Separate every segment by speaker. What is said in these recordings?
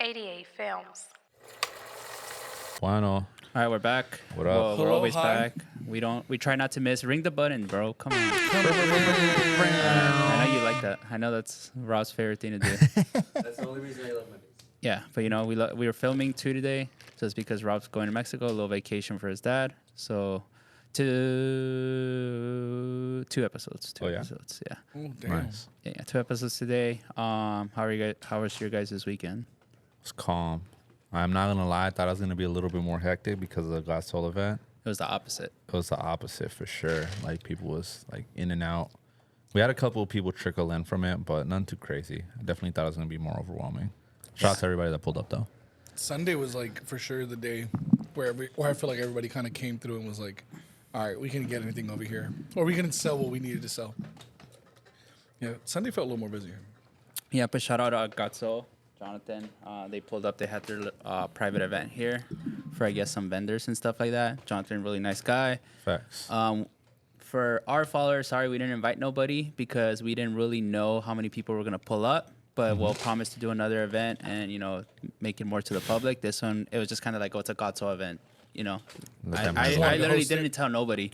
Speaker 1: 88 Films.
Speaker 2: Bueno.
Speaker 3: All right, we're back.
Speaker 2: What up?
Speaker 3: Well, we're
Speaker 4: Hello,
Speaker 3: always
Speaker 4: hi.
Speaker 3: back. We try not to miss. Ring the button, bro. Come on. I know you like that. I know that's Rob's favorite thing to do.
Speaker 4: That's the only reason I love Mondays.
Speaker 3: Yeah, but we were filming 2 today, just because Rob's going to Mexico, a little vacation for his dad. So, two episodes. Two
Speaker 2: Oh, yeah?
Speaker 3: episodes. Yeah.
Speaker 4: Oh, damn.
Speaker 2: Nice.
Speaker 3: Yeah, 2 episodes today. How are you guys? How was your guys this weekend?
Speaker 2: It's calm. I'm not gonna lie. I thought it was gonna be a little bit more hectic because of the God Soul event.
Speaker 3: It was the opposite.
Speaker 2: It was the opposite for sure. Like people was like in and out. We had a couple of people trickle in from it, but none too crazy. I definitely thought it was gonna be more overwhelming. Shout out to everybody that pulled up though.
Speaker 4: Sunday was like for sure the day where I feel like everybody kind of came through and was like, all right, we can get anything over here. Or we can sell what we needed to sell. Yeah, Sunday felt a little more busy.
Speaker 3: Yeah, but shout out to Gatso, Jonathan. They pulled up. They had their private event here for, I guess, some vendors and stuff like that. Jonathan, really nice guy.
Speaker 2: Facts.
Speaker 3: For our followers, sorry we didn't invite nobody because we didn't really know how many people were going to pull up. But we'll promise to do another event and, make it more to the public. This one, it was just kind of like, oh, it's a Gatso event.
Speaker 2: Let
Speaker 3: I
Speaker 2: them know.
Speaker 4: Like
Speaker 3: literally
Speaker 4: host it.
Speaker 3: didn't tell nobody.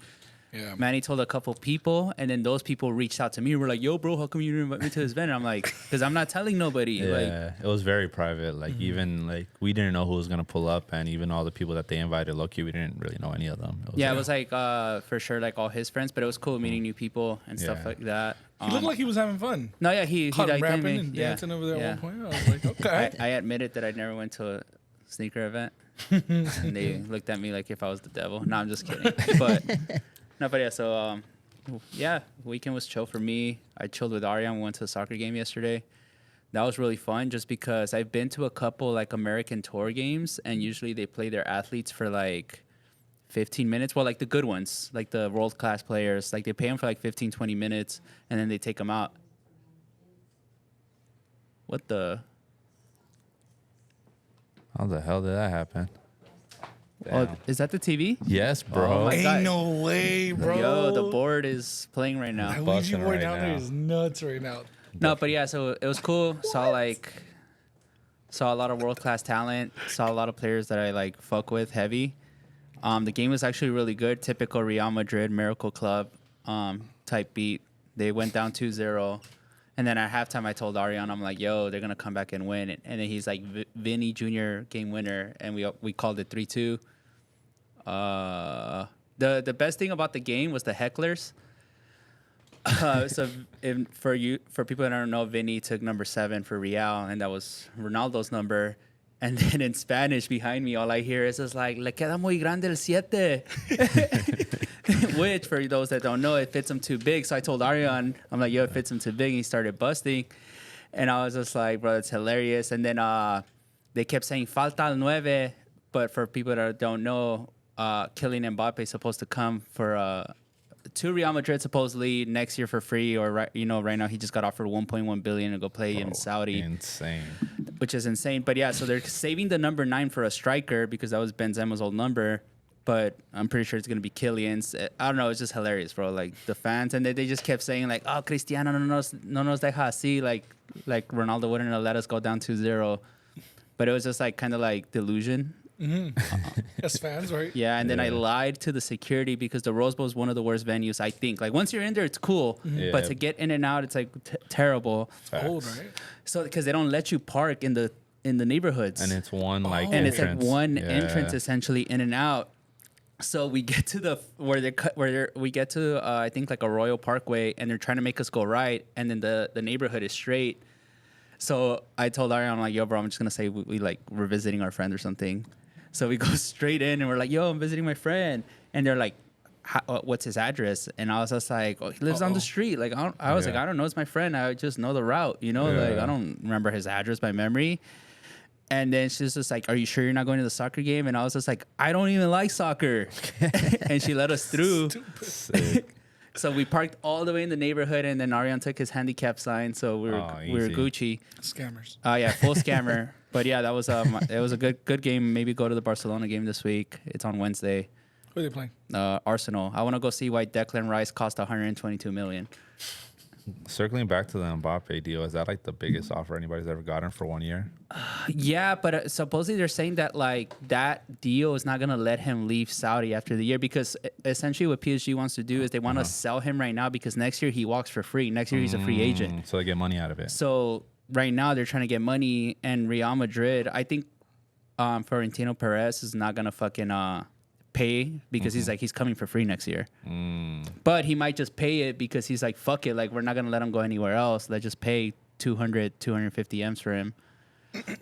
Speaker 4: Yeah.
Speaker 3: Manny told a couple people, and then those people reached out to me and were like, yo, bro, how come you didn't invite me to this event? And I'm like, because I'm not telling nobody.
Speaker 2: Yeah, it was very private. Like even like we didn't know who was gonna pull up, and even all the people that they invited, low-key, we didn't really know any of them.
Speaker 3: It was like for sure like all his friends, but it was cool meeting new people and stuff
Speaker 2: Yeah.
Speaker 3: like that.
Speaker 4: He looked like he was having fun.
Speaker 3: No, yeah, he
Speaker 4: Caught him
Speaker 3: like
Speaker 4: rapping
Speaker 3: me.
Speaker 4: and
Speaker 3: Yeah,
Speaker 4: dancing over there
Speaker 3: yeah.
Speaker 4: at one point. I was like, okay.
Speaker 3: I admitted that I never went to a sneaker event, and they looked at me like if I was the devil. No, I'm just kidding. But yeah. So weekend was chill for me. I chilled with Ariane. We went to a soccer game yesterday. That was really fun, just because I've been to a couple like American tour games, and usually they play their athletes for like 15 minutes. Well, like the good ones, like the world class players, like they pay them for like 15, 20 minutes, and then they take them out. What the?
Speaker 2: How the hell did that happen?
Speaker 3: Oh,
Speaker 2: Damn.
Speaker 3: is that the TV?
Speaker 2: Yes, bro.
Speaker 3: Oh my
Speaker 4: Ain't
Speaker 3: God.
Speaker 4: no way, bro.
Speaker 3: Yo, the board is playing right now.
Speaker 4: That Ouija
Speaker 2: busting
Speaker 4: board
Speaker 2: right
Speaker 4: down there
Speaker 2: now.
Speaker 4: is nuts right now.
Speaker 3: No, but yeah, so it was cool. Saw a lot of world class talent. Saw a lot of players that I like fuck with heavy. The game was actually really good. Typical Real Madrid Miracle Club type beat. They went down 2-0. And then at halftime, I told Ariane, I'm like, yo, they're going to come back and win. And then he's like, Vinny Jr. game winner. And we called it 3-2. The best thing about the game was the hecklers. For people that don't know, Vinny took number 7 for Real, and that was Ronaldo's number. And then in Spanish behind me, all I hear is just like, le queda muy grande el 7. Which, for those that don't know, it fits him too big. So I told Ariane, I'm like, yo, it fits him too big. And he started busting. And I was just like, bro, it's hilarious. And then they kept saying, falta el 9. But for people that don't know, Kylian Mbappe is supposed to come to Real Madrid supposedly next year for free, or right now he just got offered 1.1 billion to go play in Saudi,
Speaker 2: Insane.
Speaker 3: which is insane. But yeah, so they're saving the number 9 for a striker because that was Benzema's old number. But I'm pretty sure it's gonna be Kylian's. I don't know. It's just hilarious, bro. Like the fans, and they just kept saying like, "Oh, Cristiano no nos deja así," like Ronaldo wouldn't have let us go down 2-0. But it was just like kind of like delusion.
Speaker 4: As fans, right?
Speaker 3: Yeah, and then I
Speaker 2: Yeah.
Speaker 3: lied to the security because the Rose Bowl is one of the worst venues, I think. Like, once you're in there, it's cool.
Speaker 2: Yeah.
Speaker 3: But to get in and out, it's, like, terrible.
Speaker 4: Old, right?
Speaker 3: So, because they don't let you park in the neighborhoods.
Speaker 2: And it's one like
Speaker 3: And it's, like,
Speaker 2: entrance.
Speaker 3: one
Speaker 2: Yeah.
Speaker 3: entrance, essentially, in and out. So, we get to I think, like, a Royal Parkway, and they're trying to make us go right, and then the neighborhood is straight. So, I told Ariane, I'm like, yo, bro, I'm just going to say we're visiting our friend or something. So we go straight in and we're like, yo, I'm visiting my friend. And they're like, what's his address? And I was just like, oh, he lives on the street. Like, I was like, I don't know. It's my friend. I just know the route, Like,
Speaker 2: Yeah.
Speaker 3: I don't remember his address by memory. And then she's just like, are you sure you're not going to the soccer game? And I was just like, I don't even like soccer. And she let us through.
Speaker 2: Sick.
Speaker 3: So we parked all the way in the neighborhood, and then Ariane took his handicap sign. So we were
Speaker 2: easy.
Speaker 3: Gucci.
Speaker 4: Scammers.
Speaker 3: Yeah, full scammer. But yeah, that was it was a good game. Maybe go to the Barcelona game this week. It's on Wednesday.
Speaker 4: Who are they playing?
Speaker 3: Arsenal. I want to go see why Declan Rice cost 122 million.
Speaker 2: circling back to the Mbappe deal, is that like the biggest offer anybody's ever gotten for 1 year?
Speaker 3: Yeah, but supposedly they're saying that like that deal is not gonna let him leave Saudi after the year because essentially what PSG wants to do is they want to sell him right now because next year he walks for free. Next year he's a free agent.
Speaker 2: So they get money out of it.
Speaker 3: So right now they're trying to get money, and Real Madrid, I think, Florentino Perez is not gonna fucking pay because he's coming for free next year. But he might just pay it because he's like, fuck it, like we're not gonna let him go anywhere else. Let's just pay 250 M's for him.
Speaker 2: Yeah,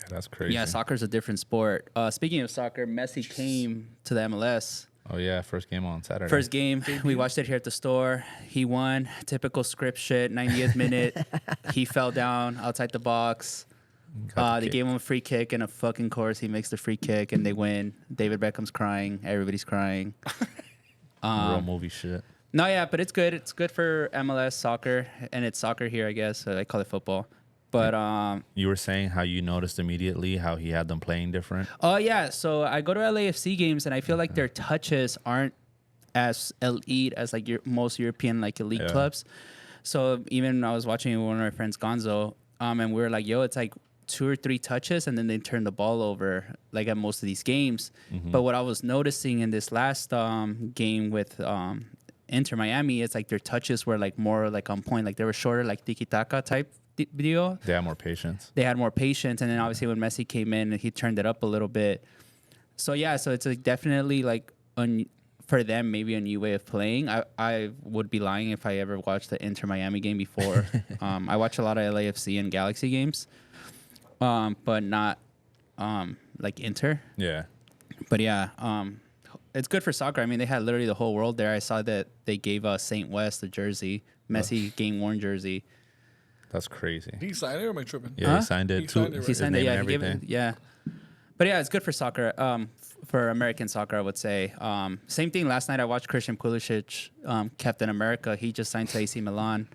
Speaker 2: that's crazy.
Speaker 3: Yeah, soccer's a different sport. Speaking of soccer, Messi came to the MLS.
Speaker 2: Oh yeah, first game on Saturday.
Speaker 3: First game, we watched it here at the store. He won. Typical script shit. 90th minute, he fell down outside the box. They gave him a free kick, and of fucking course, he makes the free kick, and they win. David Beckham's crying. Everybody's crying.
Speaker 2: Real movie shit.
Speaker 3: No, yeah, but it's good. It's good for MLS soccer, and it's soccer here, I guess. So I call it football. But
Speaker 2: You were saying how you noticed immediately how he had them playing different.
Speaker 3: oh yeah, so I go to LAFC games, and I feel like their touches aren't as elite as like most European like elite clubs. So even I was watching one of my friends, Gonzo, and we were like, "Yo, it's like 2 or 3 touches, and then they turn the ball over like at most of these games." But what I was noticing in this last game with Inter Miami, it's like their touches were like more like on point, like they were shorter, like tiki taka type deal.
Speaker 2: They had more patience.
Speaker 3: They had more patience, and then obviously when Messi came in, he turned it up a little bit. So yeah, so it's like definitely like for them maybe a new way of playing. I would be lying if I ever watched the Inter Miami game before. I watch a lot of LAFC and Galaxy games, but not like Inter.
Speaker 2: Yeah.
Speaker 3: But yeah, it's good for soccer. I mean, they had literally the whole world there. I saw that they gave St. West a jersey, Messi game worn jersey.
Speaker 2: That's crazy.
Speaker 4: Did he sign it or am I tripping?
Speaker 2: Yeah, he signed it
Speaker 4: He
Speaker 2: too.
Speaker 4: signed it, right?
Speaker 3: He signed it,
Speaker 2: His name
Speaker 3: yeah.
Speaker 2: and
Speaker 3: He gave it,
Speaker 2: everything.
Speaker 3: yeah. But yeah, it's good for soccer. For American soccer, I would say. Same thing. Last night I watched Christian Pulisic, Captain America. He just signed to AC Milan.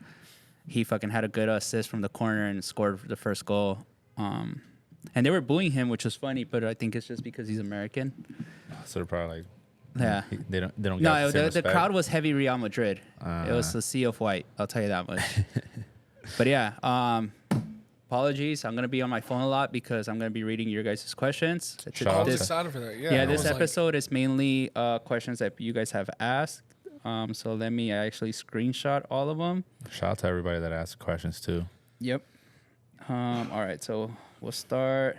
Speaker 3: He fucking had a good assist from the corner and scored the first goal. And they were booing him, which was funny, but I think it's just because he's American.
Speaker 2: So they're probably like,
Speaker 3: Yeah.
Speaker 2: they don't. Get
Speaker 3: No,
Speaker 2: the,
Speaker 3: the crowd was heavy Real Madrid. It was a sea of white. I'll tell you that much. But yeah, apologies. I'm gonna be on my phone a lot because I'm gonna be reading your guys' questions.
Speaker 2: Shout out
Speaker 4: I
Speaker 2: to-
Speaker 4: was excited for that. Yeah,
Speaker 3: Yeah,
Speaker 4: I
Speaker 3: this
Speaker 4: was like,
Speaker 3: episode is mainly questions that you guys have asked. So let me actually screenshot all of them.
Speaker 2: Shout out to everybody that asked questions too.
Speaker 3: Yep. All right, so we'll start.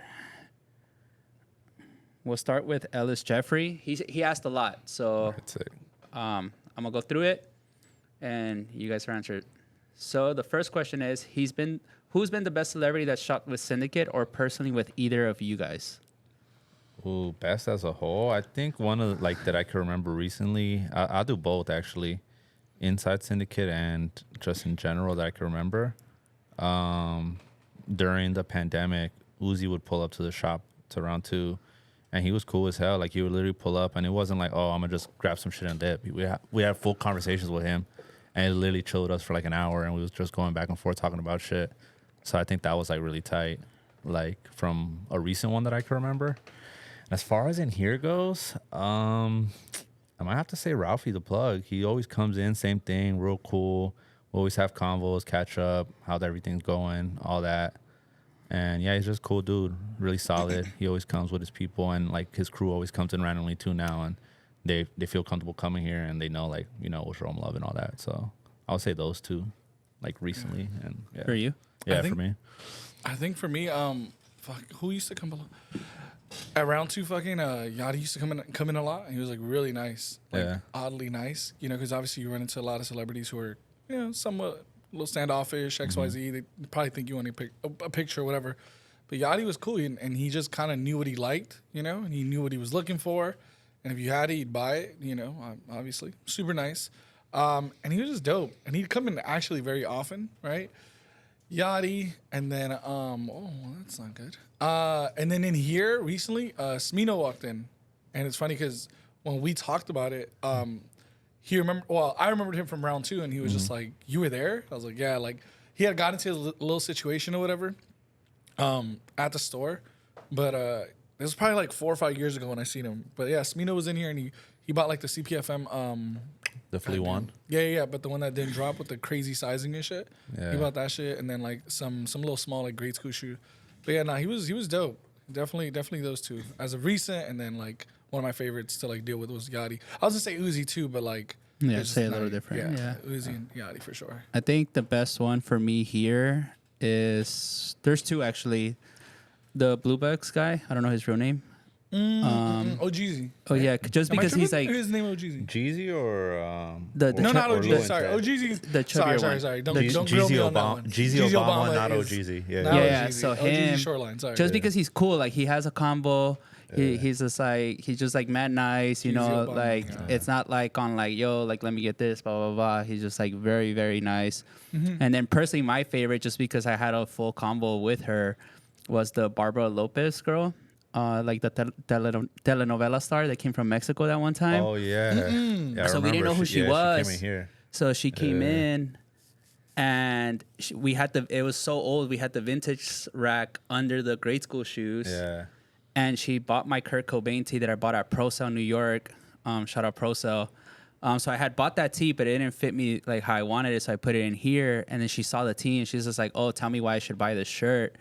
Speaker 3: We'll start with Ellis Jeffrey. He asked a lot, so
Speaker 2: That's it.
Speaker 3: I'm gonna go through it, and you guys are answered. So the first question is: who's been the best celebrity that shot with Syndicate or personally with either of you guys?
Speaker 2: Ooh, best as a whole. I think one of like that I can remember recently. I'll do both actually, Inside Syndicate and just in general that I can remember. During the pandemic, Uzi would pull up to the shop to round 2, and he was cool as hell. Like he would literally pull up, and it wasn't like, oh, I'm gonna just grab some shit and dip. We had full conversations with him, and it literally chilled with us for like an hour, and we was just going back and forth talking about shit. So I think that was like really tight, like from a recent one that I can remember. As far as in here goes, I might have to say Ralphie the Plug. He always comes in, same thing, real cool. We always have convos, catch up, how everything's going, all that. And yeah, he's just a cool dude, really solid. He always comes with his people, and like his crew always comes in randomly too now, and they feel comfortable coming here, and they know like we'll show them love and all that. So I would say those two, like recently, and yeah.
Speaker 3: For you?
Speaker 2: Yeah,
Speaker 4: think-
Speaker 2: for me.
Speaker 4: I think for me, who used to come along? At round 2, fucking Yachty used to come in a lot. He was like really nice, like
Speaker 2: Yeah.
Speaker 4: oddly nice. Because obviously you run into a lot of celebrities who are somewhat a little standoffish, XYZ. They probably think you want a picture or whatever. But Yachty was cool, and he just kind of knew what he liked, and he knew what he was looking for. And if you had it, he'd buy it. Obviously super nice. And he was just dope. And he'd come in actually very often, right? Yachty, and then that's not good. And then in here recently, Smino walked in, and it's funny because when we talked about it, he remember. Well, I remembered him from round 2, and he was just like, "You were there?" I was like, "Yeah." Like he had gotten into a little situation or whatever, at the store, but this was probably like 4 or 5 years ago when I seen him. But yeah, Smino was in here, and he bought like the CPFM
Speaker 2: The flea one.
Speaker 4: Yeah, but the one that didn't drop with the crazy sizing and shit.
Speaker 2: Yeah.
Speaker 4: He bought that shit, and then like some little small like grade school shoe. But yeah, nah, he was dope. Definitely those two as of recent, and then like one of my favorites to like deal with was Yachty. I was gonna say Uzi too, but like
Speaker 3: Yeah,
Speaker 4: it's
Speaker 3: say a
Speaker 4: just
Speaker 3: little
Speaker 4: not-
Speaker 3: different. Yeah.
Speaker 4: Uzi and Yachty for sure.
Speaker 3: I think the best one for me here is there's two actually. The Blue Bucks guy, I don't know his real name.
Speaker 4: OGZ.
Speaker 3: Oh yeah, just
Speaker 4: Am I
Speaker 3: because he's
Speaker 4: tripping?
Speaker 3: like
Speaker 4: His name OGZ.
Speaker 2: Jeezy or
Speaker 3: The
Speaker 4: No, not
Speaker 2: or
Speaker 4: OGZ.
Speaker 2: Lil
Speaker 4: Sorry,
Speaker 2: Instead?
Speaker 4: OGZ.
Speaker 3: The chubbier one.
Speaker 4: Sorry.
Speaker 3: The
Speaker 4: Don't grill me on that
Speaker 2: Obama,
Speaker 4: one.
Speaker 2: Jeezy Obama, not
Speaker 4: is-
Speaker 2: OGZ. Yeah.
Speaker 4: not
Speaker 3: Yeah,
Speaker 4: OGZ.
Speaker 3: so
Speaker 4: OGZ
Speaker 3: him-
Speaker 4: Shoreline. Sorry.
Speaker 3: just because he's cool, like he has a combo. He's just like mad nice, you
Speaker 4: Jeezy
Speaker 3: know,
Speaker 4: Obama,
Speaker 3: like
Speaker 4: yeah.
Speaker 3: it's not like on like yo, like let me get this, blah blah blah. He's just like very very nice. And then personally, my favorite, just because I had a full combo with her, was the Barbara Lopez girl, like the telenovela star that came from Mexico that one time.
Speaker 2: Oh yeah. Yeah, I
Speaker 3: So we didn't
Speaker 2: remember
Speaker 3: know who she
Speaker 2: She
Speaker 3: was.
Speaker 2: came in here.
Speaker 3: So she came
Speaker 2: Yeah.
Speaker 3: in, and we had it was so old. We had the vintage rack under the grade school shoes.
Speaker 2: Yeah.
Speaker 3: And she bought my Kurt Cobain tee that I bought at Pro Cell, New York. Shout out Pro Cell. So I had bought that tee, but it didn't fit me like how I wanted it. So I put it in here, and then she saw the tee, and she's just like, "Oh, tell me why I should buy this shirt."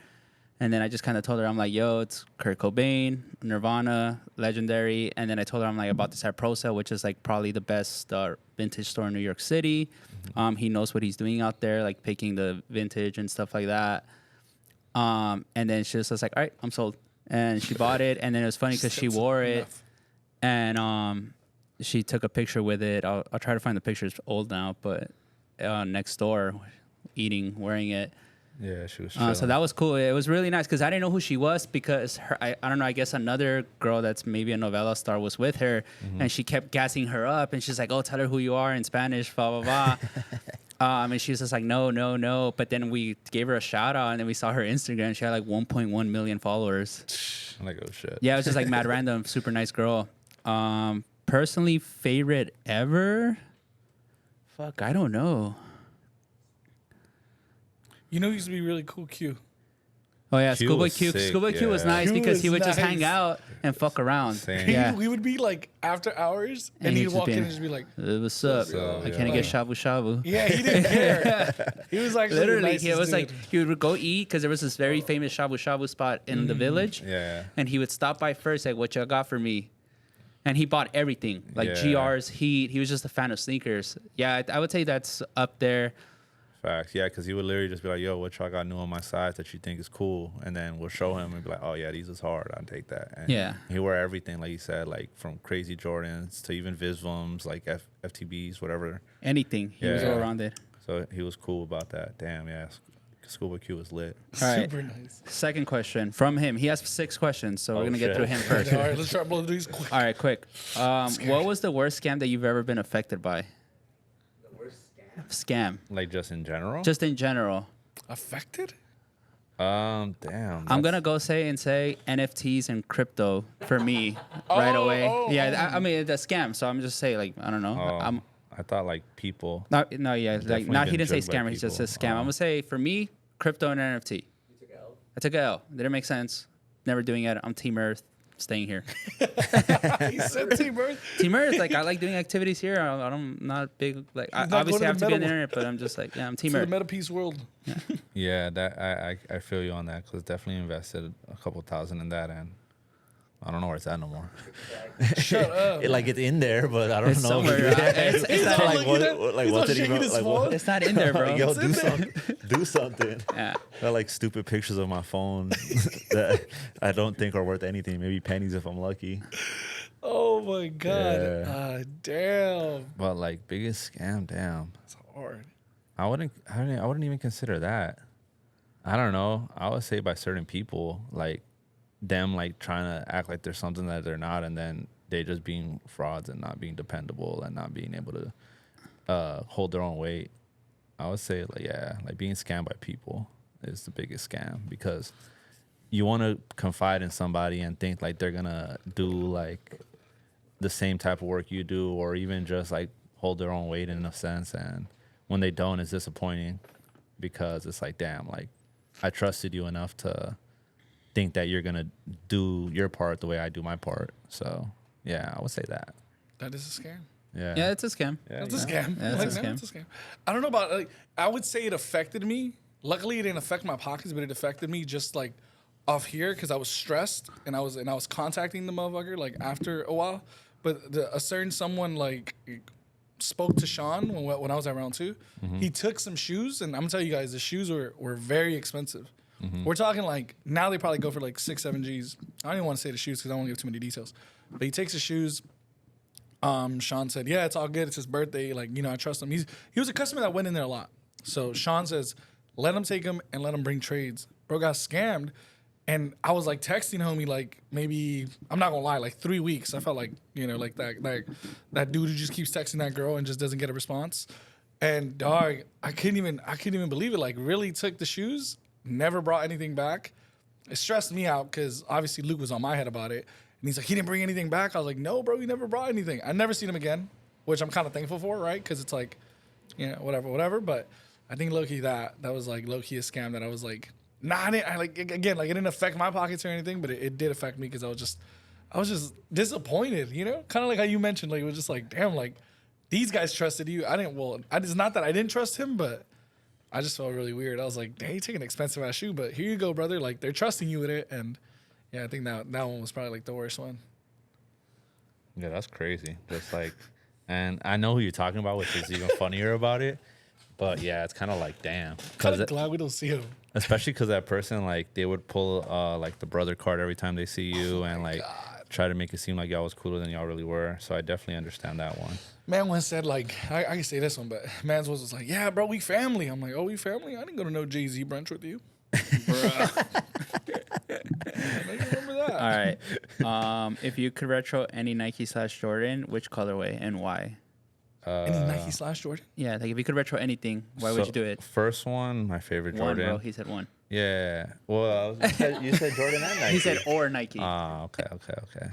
Speaker 3: And then I just kind of told her, I'm like, "Yo, it's Kurt Cobain, Nirvana, Legendary." And then I told her, I'm like, "I bought this at Pro Cell, which is like probably the best vintage store in New York City. He knows what he's doing out there, like picking the vintage and stuff like that." And then she was just like, "All right, I'm sold." And she bought it, and then it was funny because she
Speaker 4: That's
Speaker 3: wore it,
Speaker 4: enough.
Speaker 3: and she took a picture with it. I'll try to find the picture. It's old now, but next door, wearing it.
Speaker 2: Yeah, she was.
Speaker 3: So
Speaker 2: chilling.
Speaker 3: that was cool. It was really nice because I didn't know who she was because I don't know. I guess another girl that's maybe a novella star was with her, and she kept gassing her up, and she's like, "Oh, tell her who you are in Spanish, blah blah blah." And she was just like, no. But then we gave her a shout out, and then we saw her Instagram. She had like 1.1 million followers.
Speaker 2: I'm like, oh shit.
Speaker 3: Yeah, it was just like mad random, super nice girl. Personally, favorite ever? Fuck, I don't know.
Speaker 4: You know, he used to be really cool. Q.
Speaker 3: Oh yeah,
Speaker 2: Q
Speaker 3: Scuba
Speaker 2: was
Speaker 3: Q.
Speaker 2: sick,
Speaker 3: Scuba Q was
Speaker 2: yeah.
Speaker 3: nice
Speaker 4: Q
Speaker 3: because he
Speaker 4: was
Speaker 3: would just hang
Speaker 4: nice.
Speaker 3: out and fuck around.
Speaker 2: Same.
Speaker 3: Yeah,
Speaker 4: We would be like after hours,
Speaker 3: And
Speaker 4: and
Speaker 3: he'd
Speaker 4: he'd
Speaker 3: just
Speaker 4: walk
Speaker 3: be
Speaker 4: in
Speaker 3: in-
Speaker 4: and just be like,
Speaker 3: what's up?
Speaker 2: So,
Speaker 3: I
Speaker 2: yeah.
Speaker 3: can't get shabu shabu.
Speaker 4: yeah, he didn't care. He was like
Speaker 3: Literally, he was like he would go eat because there was this very famous shabu shabu spot in the village.
Speaker 2: Yeah.
Speaker 3: And he would stop by first, like, "What you got for me?" And he bought everything, like
Speaker 2: Yeah.
Speaker 3: GRs, Heat. He was just a fan of sneakers. Yeah, I would say that's up there.
Speaker 2: Facts. Yeah, because he would literally just be like, "Yo, what y'all got new on my size that you think is cool?" And then we'll show him and be like, "Oh yeah, these is hard. I'll take that." And
Speaker 3: Yeah.
Speaker 2: he wear everything, like you said, like from crazy Jordans to even Visvums, like FTBs, whatever.
Speaker 3: Anything. He was
Speaker 2: Yeah.
Speaker 3: all around it.
Speaker 2: So he was cool about that. Damn, yeah. Scuba Q was lit.
Speaker 3: All right.
Speaker 4: super nice.
Speaker 3: Second question from him. He has 6 questions, so we're
Speaker 2: Oh,
Speaker 3: going to get
Speaker 2: shit.
Speaker 3: through him first.
Speaker 4: All right, let's try both of these quick.
Speaker 3: All right, quick. What was the worst scam that you've ever been affected by?
Speaker 1: The worst scam?
Speaker 3: Scam.
Speaker 2: Like just in general.
Speaker 3: Just in general.
Speaker 4: Affected?
Speaker 2: Damn.
Speaker 3: I'm gonna go say NFTs and crypto for me right away. I mean the scam. So I'm just saying like I don't know. I'm
Speaker 2: I thought like people.
Speaker 3: no yeah like
Speaker 2: Definitely
Speaker 3: not he
Speaker 2: been
Speaker 3: didn't say
Speaker 2: jugged by
Speaker 3: scammer. He just
Speaker 2: people.
Speaker 3: says scam. I'm gonna say for me crypto and NFT.
Speaker 1: You took an L?
Speaker 3: I took a L. Didn't make sense. Never doing it. I'm Team Earth. Staying here.
Speaker 4: He said Team Earth.
Speaker 3: Team Earth. Like I like doing activities here. I'm not big. Like I
Speaker 4: He's not
Speaker 3: obviously
Speaker 4: going
Speaker 3: have
Speaker 4: to
Speaker 3: to be on
Speaker 4: the
Speaker 3: the
Speaker 4: meta-
Speaker 3: internet, but I'm just like yeah. I'm Team
Speaker 4: To the
Speaker 3: Earth.
Speaker 4: meta peace world.
Speaker 2: Yeah, that I feel you on that because definitely invested a couple thousand in that, and I don't know where it's at no more.
Speaker 4: Shut up.
Speaker 2: Like it's in there, but I don't
Speaker 3: It's
Speaker 2: know.
Speaker 3: somewhere. It's not
Speaker 4: not
Speaker 2: like
Speaker 4: looking at- he's not
Speaker 2: what's it
Speaker 4: shaking
Speaker 2: even?
Speaker 4: his
Speaker 2: Like
Speaker 4: phone.
Speaker 2: what?
Speaker 3: It's not in there, bro.
Speaker 2: Yo,
Speaker 4: It's in
Speaker 2: do
Speaker 4: there.
Speaker 2: something. Do something.
Speaker 3: Yeah.
Speaker 2: I got like stupid pictures of my phone that I don't think are worth anything. Maybe pennies if I'm lucky.
Speaker 4: Oh my god.
Speaker 2: Yeah.
Speaker 4: Damn.
Speaker 2: But like biggest scam, damn.
Speaker 4: It's hard.
Speaker 2: I wouldn't even consider that. I don't know. I would say by certain people, like them like trying to act like there's something that they're not, and then they just being frauds and not being dependable and not being able to hold their own weight. I would say like being scammed by people is the biggest scam because you want to confide in somebody and think like they're gonna do like the same type of work you do, or even just like hold their own weight in a sense, and when they don't, it's disappointing because it's like, damn, like I trusted you enough to think that you're gonna do your part the way I do my part. So yeah, I would say that.
Speaker 4: That is a scam.
Speaker 3: Yeah, it's a scam.
Speaker 2: Yeah,
Speaker 4: It's a
Speaker 2: yeah.
Speaker 4: scam.
Speaker 3: Yeah, it's a
Speaker 4: No,
Speaker 3: scam.
Speaker 4: it's a scam. I don't know about like. I would say it affected me. Luckily, it didn't affect my pockets, but it affected me just like off here because I was stressed and I was contacting the motherfucker like after a while. But a certain someone like spoke to Sean when I was at round 2. He took some shoes, and I'm gonna tell you guys, the shoes were very expensive. We're talking like now they probably go for like 6-7 G's. I don't even want to say the shoes because I don't want to give too many details. But he takes the shoes. Sean said, "Yeah, it's all good. It's his birthday. Like, you know, I trust him." He was a customer that went in there a lot. So Sean says, "Let him take him and let him bring trades." Bro got scammed, and I was like texting homie like maybe I'm not gonna lie, like 3 weeks. I felt like, you know, like that dude who just keeps texting that girl and just doesn't get a response. And dog, I couldn't even believe it. Like, really took the shoes, never brought anything back. It stressed me out because obviously Luke was on my head about it. And he's like, he didn't bring anything back. I was like, no, bro, he never brought anything. I never seen him again, which I'm kind of thankful for, right? Because it's like, you know, whatever. But I think low-key that was like low-key a scam that I was like, nah, it didn't affect my pockets or anything, but it did affect me because I was just disappointed, you know? Kind of like how you mentioned, like, it was just like, damn, like, these guys trusted you. It's not that I didn't trust him, but I just felt really weird. I was like, dang, you take an expensive ass shoe, but here you go, brother. Like, they're trusting you with it. And yeah, I think that one was probably like the worst one.
Speaker 2: Yeah, that's crazy. Just like, and I know who you're talking about, which is even funnier about it. But yeah, it's kind of like, damn.
Speaker 4: Kind of glad we don't see him.
Speaker 2: Especially because that person, like, they would pull like the brother card every time they see you and like try to make it seem like y'all was cooler than y'all really were. So I definitely understand that one.
Speaker 4: Man once said, like, I can say this one, but man's was like, yeah, bro, we family. I'm like, oh, we family? I didn't go to no Jay-Z brunch with you. Bruh. I remember that.
Speaker 3: All right. If you could retro any Nike/Jordan, which colorway and why?
Speaker 4: Any Nike/Jordan?
Speaker 3: Yeah, like if you could retro anything, why would
Speaker 2: So,
Speaker 3: you do it?
Speaker 2: First one, my favorite
Speaker 3: One,
Speaker 2: Jordan.
Speaker 3: bro. He said one.
Speaker 2: Yeah. Well, you said Jordan and Nike.
Speaker 3: He said or Nike.
Speaker 2: Oh, okay.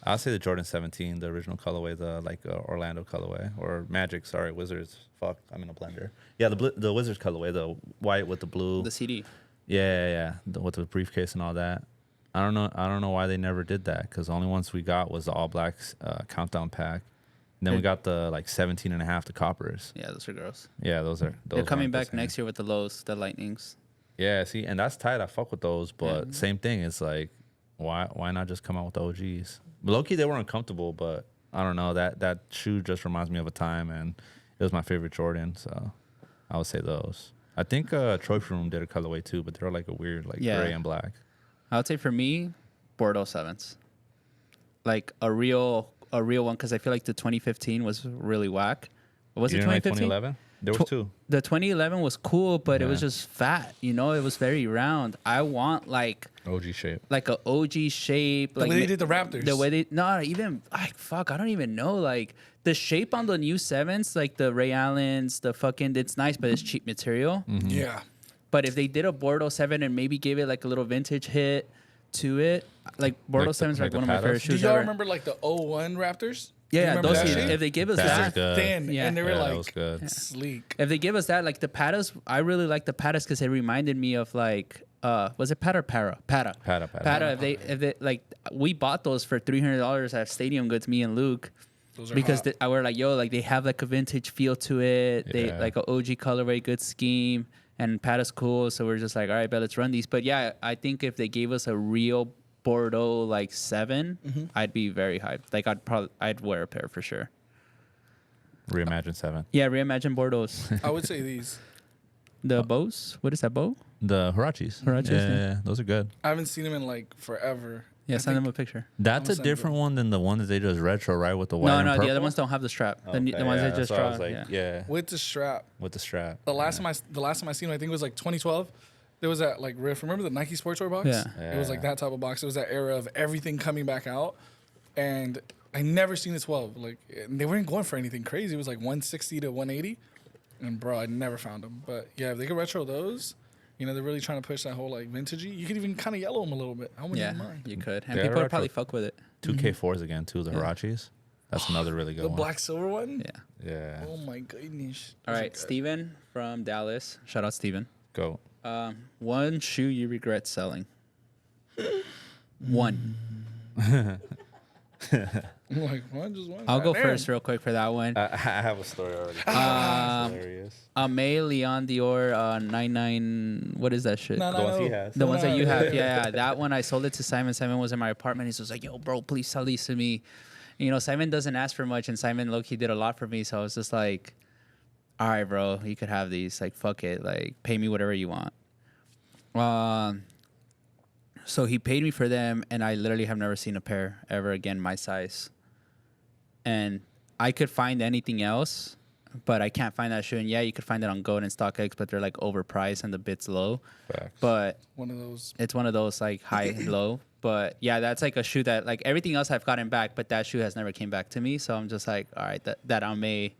Speaker 2: I'll say the Jordan 17, the original colorway, the Orlando colorway, or Magic. Sorry, Wizards. Fuck, I'm in a blender. Yeah, the Wizards colorway, the white with the blue.
Speaker 3: The CD.
Speaker 2: Yeah. With the briefcase and all that. I don't know why they never did that because the only ones we got was the all blacks countdown pack. And then we got the like 17 and a half, the coppers.
Speaker 3: Yeah, those are gross.
Speaker 2: Yeah, those
Speaker 3: They're coming
Speaker 2: aren't the
Speaker 3: back
Speaker 2: same.
Speaker 3: next year with the lows, the lightnings.
Speaker 2: Yeah, see, and that's tight. I fuck with those, but same thing. It's like, why not just come out with the OGs? Low-key, they weren't comfortable, but I don't know. That shoe just reminds me of a time, and it was my favorite Jordan, so I would say those. I think Trophy Room did a colorway too, but they're like a weird like gray and black.
Speaker 3: I would say for me, Bordeaux 7s. Like a real one, because I feel like the 2015 was really whack. Was it
Speaker 2: You didn't like
Speaker 3: 2015?
Speaker 2: 2011? There was two.
Speaker 3: The 2011 was cool, but it was
Speaker 2: Yeah.
Speaker 3: just fat. You know, it was very round. I want like
Speaker 2: OG shape.
Speaker 3: a OG shape.
Speaker 4: The
Speaker 3: Like
Speaker 4: way they did the Raptors.
Speaker 3: The way they I don't even know. Like the shape on the new 7s, like the Ray Allens, it's nice, but it's cheap material.
Speaker 4: Yeah.
Speaker 3: But if they did a Bordeaux 7 and maybe gave it like a little vintage hit to it, like Bordeaux
Speaker 2: Like the-
Speaker 3: 7s are
Speaker 2: like
Speaker 3: like one
Speaker 2: the
Speaker 3: of my favorite
Speaker 2: paddles?
Speaker 4: Do
Speaker 3: shoes
Speaker 4: y'all
Speaker 3: ever.
Speaker 4: remember like the 01 Raptors? Do you
Speaker 3: Yeah,
Speaker 4: remember
Speaker 3: those.
Speaker 4: that
Speaker 2: Yeah.
Speaker 4: shape?
Speaker 3: If they give us
Speaker 2: That
Speaker 3: that,
Speaker 2: was good.
Speaker 4: Thin,
Speaker 3: Yeah.
Speaker 4: and they were
Speaker 2: Yeah,
Speaker 4: like
Speaker 2: that was good.
Speaker 4: sleek.
Speaker 3: if they give us that, like the Pattas, I really like the Pattas because it reminded me of like, was it Pat or Para? Pata.
Speaker 2: Pata.
Speaker 3: If they like, we bought those for $300 at Stadium Goods, me and Luke,
Speaker 4: Those are
Speaker 3: because
Speaker 4: hot.
Speaker 3: I were like, yo, like they have like a vintage feel to it. They
Speaker 2: Yeah.
Speaker 3: like a OG colorway, good scheme, and Pata's cool. So we're just like, all right, bet let's run these. But yeah, I think if they gave us a real Bordeaux like 7, I'd be very hyped. Like I'd wear a pair for sure.
Speaker 2: Reimagine 7.
Speaker 3: Yeah, reimagine Bordeaux's.
Speaker 4: I would say these.
Speaker 3: The bows? What is that bow?
Speaker 2: The Huaraches.
Speaker 3: Huaraches,
Speaker 2: Yeah,
Speaker 3: yeah.
Speaker 2: those are good.
Speaker 4: I haven't seen them in like forever.
Speaker 3: Yeah,
Speaker 4: I
Speaker 3: send them
Speaker 4: think-
Speaker 3: a picture.
Speaker 2: That's
Speaker 4: I'm
Speaker 2: a
Speaker 4: gonna send
Speaker 2: different one than the one that they just retro, right? With the white
Speaker 3: No,
Speaker 2: and
Speaker 3: no,
Speaker 2: purple?
Speaker 3: the other ones don't have the strap. The
Speaker 2: Okay,
Speaker 3: ones
Speaker 2: yeah,
Speaker 3: that just
Speaker 2: that's why I
Speaker 3: draw.
Speaker 2: was like,
Speaker 3: yeah.
Speaker 4: with the strap.
Speaker 2: with the strap.
Speaker 4: The last time I seen them, I think it was like 2012. There was that like riff. Remember the Nike Sportswear box?
Speaker 3: Yeah.
Speaker 4: It was like that type of box. It was that era of everything coming back out, and I never seen the 12. Like they weren't going for anything crazy. It was like 160 to 180, and bro, I never found them. But yeah, if they could retro those, you know, they're really trying to push that whole like vintagey. You could even kind of yellow them a little bit. I wouldn't
Speaker 3: Yeah,
Speaker 4: even mind.
Speaker 3: you could. And
Speaker 2: Yeah,
Speaker 3: people would
Speaker 2: retro.
Speaker 3: probably fuck with it.
Speaker 2: 2K4s again, too, the Huaraches. That's another really good
Speaker 4: The
Speaker 2: one.
Speaker 4: black silver one.
Speaker 3: Yeah.
Speaker 2: Yeah.
Speaker 4: Oh my goodness.
Speaker 3: All
Speaker 4: Those are
Speaker 3: right,
Speaker 4: good.
Speaker 3: Steven from Dallas. Shout out, Steven.
Speaker 2: Go.
Speaker 3: One shoe you regret selling. One.
Speaker 4: I'm like, what? Just one.
Speaker 3: I'll go
Speaker 4: Goddamn.
Speaker 3: first real quick for that one.
Speaker 2: I have a story already. Hilarious.
Speaker 3: May Leon Dior 99. What is that shit?
Speaker 4: No,
Speaker 2: The ones he
Speaker 4: no.
Speaker 2: has.
Speaker 3: The ones that you have, yeah. That one I sold it to Simon. Simon was in my apartment. He was like, "Yo, bro, please sell these to me." You know, Simon doesn't ask for much, and Simon low-key did a lot for me. So I was just like, "All right, bro, you could have these. Like, fuck it. Like, pay me whatever you want." So he paid me for them, and I literally have never seen a pair ever again my size. And I could find anything else, but I can't find that shoe. And yeah, you could find it on Goat and StockX, but they're like overpriced and the bit's low.
Speaker 2: Facts.
Speaker 3: But
Speaker 4: One of those.
Speaker 3: it's one of those like high and low. But yeah, that's like a shoe that like everything else I've gotten back, but that shoe has never came back to me. So I'm just like, all right, that Ame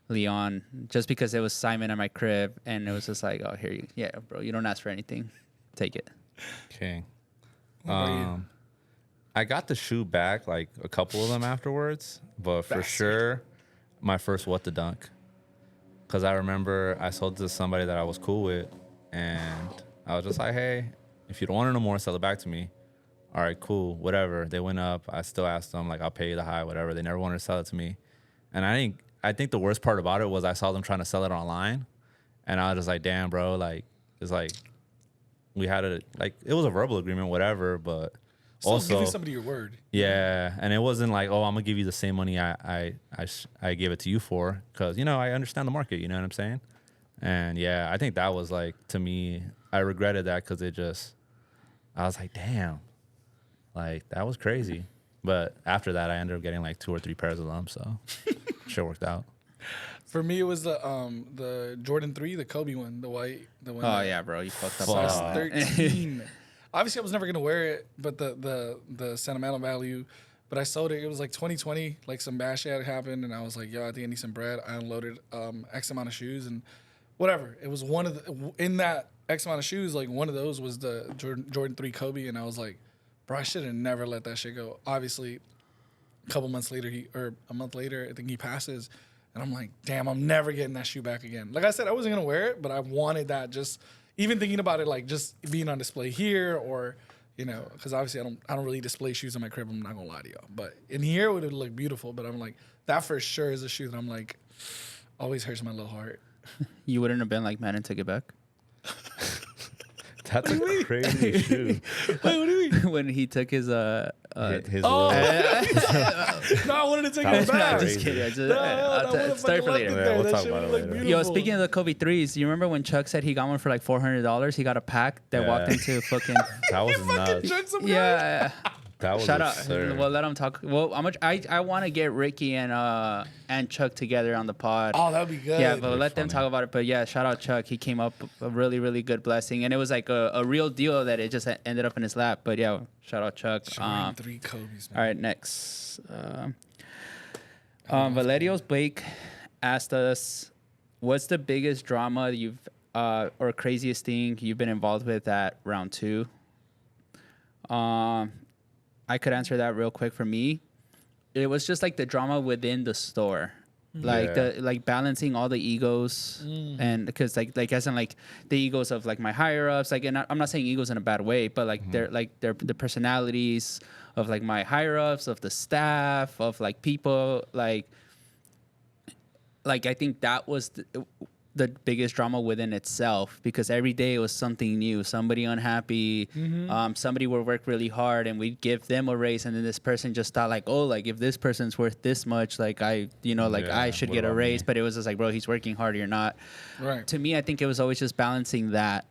Speaker 3: Leon, just because it was Simon at my crib, and it was just like, oh, here you, yeah, bro, you don't ask for anything, take it.
Speaker 2: King.
Speaker 4: What about you?
Speaker 2: I got the shoe back, like a couple of them afterwards, but for sure, my first What the Dunk. Because I remember I sold it to somebody that I was cool with, and I was just like, hey, if you don't want it no more, sell it back to me. All right, cool, whatever. They went up. I still asked them, like, I'll pay you the high, whatever. They never wanted to sell it to me. And I think the worst part about it was I saw them trying to sell it online, and I was just like, damn, bro, like, it's like, we had a, like, it was a verbal agreement, whatever, but
Speaker 4: Still
Speaker 2: also,
Speaker 4: giving somebody your word.
Speaker 2: yeah, and it wasn't like, oh, I'm gonna give you the same money I gave it to you for, because you know I understand the market. You know what I'm saying? And yeah, I think that was like, to me, I regretted that because I was like, damn, like that was crazy. But after that, I ended up getting like 2 or 3 pairs of them, so shit worked out.
Speaker 4: For me, it was the Jordan 3, the Kobe one, the white, the one.
Speaker 3: Oh
Speaker 4: that-
Speaker 3: yeah, bro, you fucked up.
Speaker 2: Fuck.
Speaker 4: Size
Speaker 3: on that.
Speaker 4: 13. Obviously, I was never gonna wear it, but the sentimental value. But I sold it. It was like 2020, like some bad shit had happened, and I was like, yo, I think I need some bread. I unloaded X amount of shoes and whatever. It was one of the in that X amount of shoes. Like one of those was the Jordan 3 Kobe, and I was like, bro, I should have never let that shit go. Obviously, a couple months later, or a month later, I think he passes. And I'm like, damn, I'm never getting that shoe back again. Like I said, I wasn't gonna wear it, but I wanted that. Just even thinking about it, like just being on display here, or you know, because obviously I don't really display shoes in my crib. I'm not gonna lie to y'all, but in here it would look beautiful. But I'm like, that for sure is a shoe that I'm like, always hurts my little heart.
Speaker 3: You wouldn't have been like, man, and took it back.
Speaker 2: That's a crazy shoe.
Speaker 4: Wait, what do you mean?
Speaker 3: When he took his
Speaker 2: His
Speaker 4: Oh.
Speaker 2: little,
Speaker 4: No, I wanted to take
Speaker 2: That
Speaker 4: it
Speaker 2: was
Speaker 3: No,
Speaker 4: back.
Speaker 3: I'm
Speaker 2: crazy.
Speaker 3: just kidding. I just,
Speaker 4: No,
Speaker 3: I'll
Speaker 4: I
Speaker 3: tell-
Speaker 4: would've
Speaker 3: story
Speaker 4: fucking
Speaker 3: for
Speaker 4: left
Speaker 3: later.
Speaker 4: it
Speaker 2: Yeah,
Speaker 4: there.
Speaker 2: we'll
Speaker 4: That
Speaker 2: talk
Speaker 4: shit
Speaker 2: about
Speaker 4: would've
Speaker 2: it
Speaker 4: looked
Speaker 2: later.
Speaker 3: Yo,
Speaker 4: beautiful.
Speaker 3: speaking of the Kobe threes, you remember when Chuck said he got one for like $400? He got a pack that walked
Speaker 2: Yeah.
Speaker 3: into fucking.
Speaker 2: that was nuts.
Speaker 4: Drunk some guy.
Speaker 3: Yeah.
Speaker 2: That was
Speaker 3: Shout out.
Speaker 2: absurd.
Speaker 3: Well, let him talk. Well, how much? I want to get Ricky and Chuck together on the pod.
Speaker 4: Oh, that'd be good.
Speaker 3: Yeah, but let them
Speaker 2: funny.
Speaker 3: talk about it. But yeah, shout out Chuck. He came up a really, really good blessing, and it was like a real deal that it just ended up in his lap. But yeah, shout out Chuck.
Speaker 4: Jordan 3 Kobe's, man.
Speaker 3: All right, next. Valerio's Blake asked us, "What's the biggest drama you've or craziest thing you've been involved with at round 2?" I could answer that real quick for me. It was just like the drama within the store. Like
Speaker 2: Yeah.
Speaker 3: the like balancing all the egos and because like as in like the egos of like my higher ups, like, and I'm not saying egos in a bad way, but like they're the personalities of like my higher ups, of the staff, of like people like I think that was the biggest drama within itself, because every day it was something new, somebody unhappy, somebody would work really hard and we'd give them a raise, and then this person just thought like, oh, like if this person's worth this much, like I
Speaker 2: Yeah,
Speaker 3: should
Speaker 2: what
Speaker 3: get a
Speaker 2: about
Speaker 3: raise.
Speaker 2: me?
Speaker 3: But it was just like, bro, he's working hard, you're not.
Speaker 4: Right.
Speaker 3: To me, I think it was always just balancing that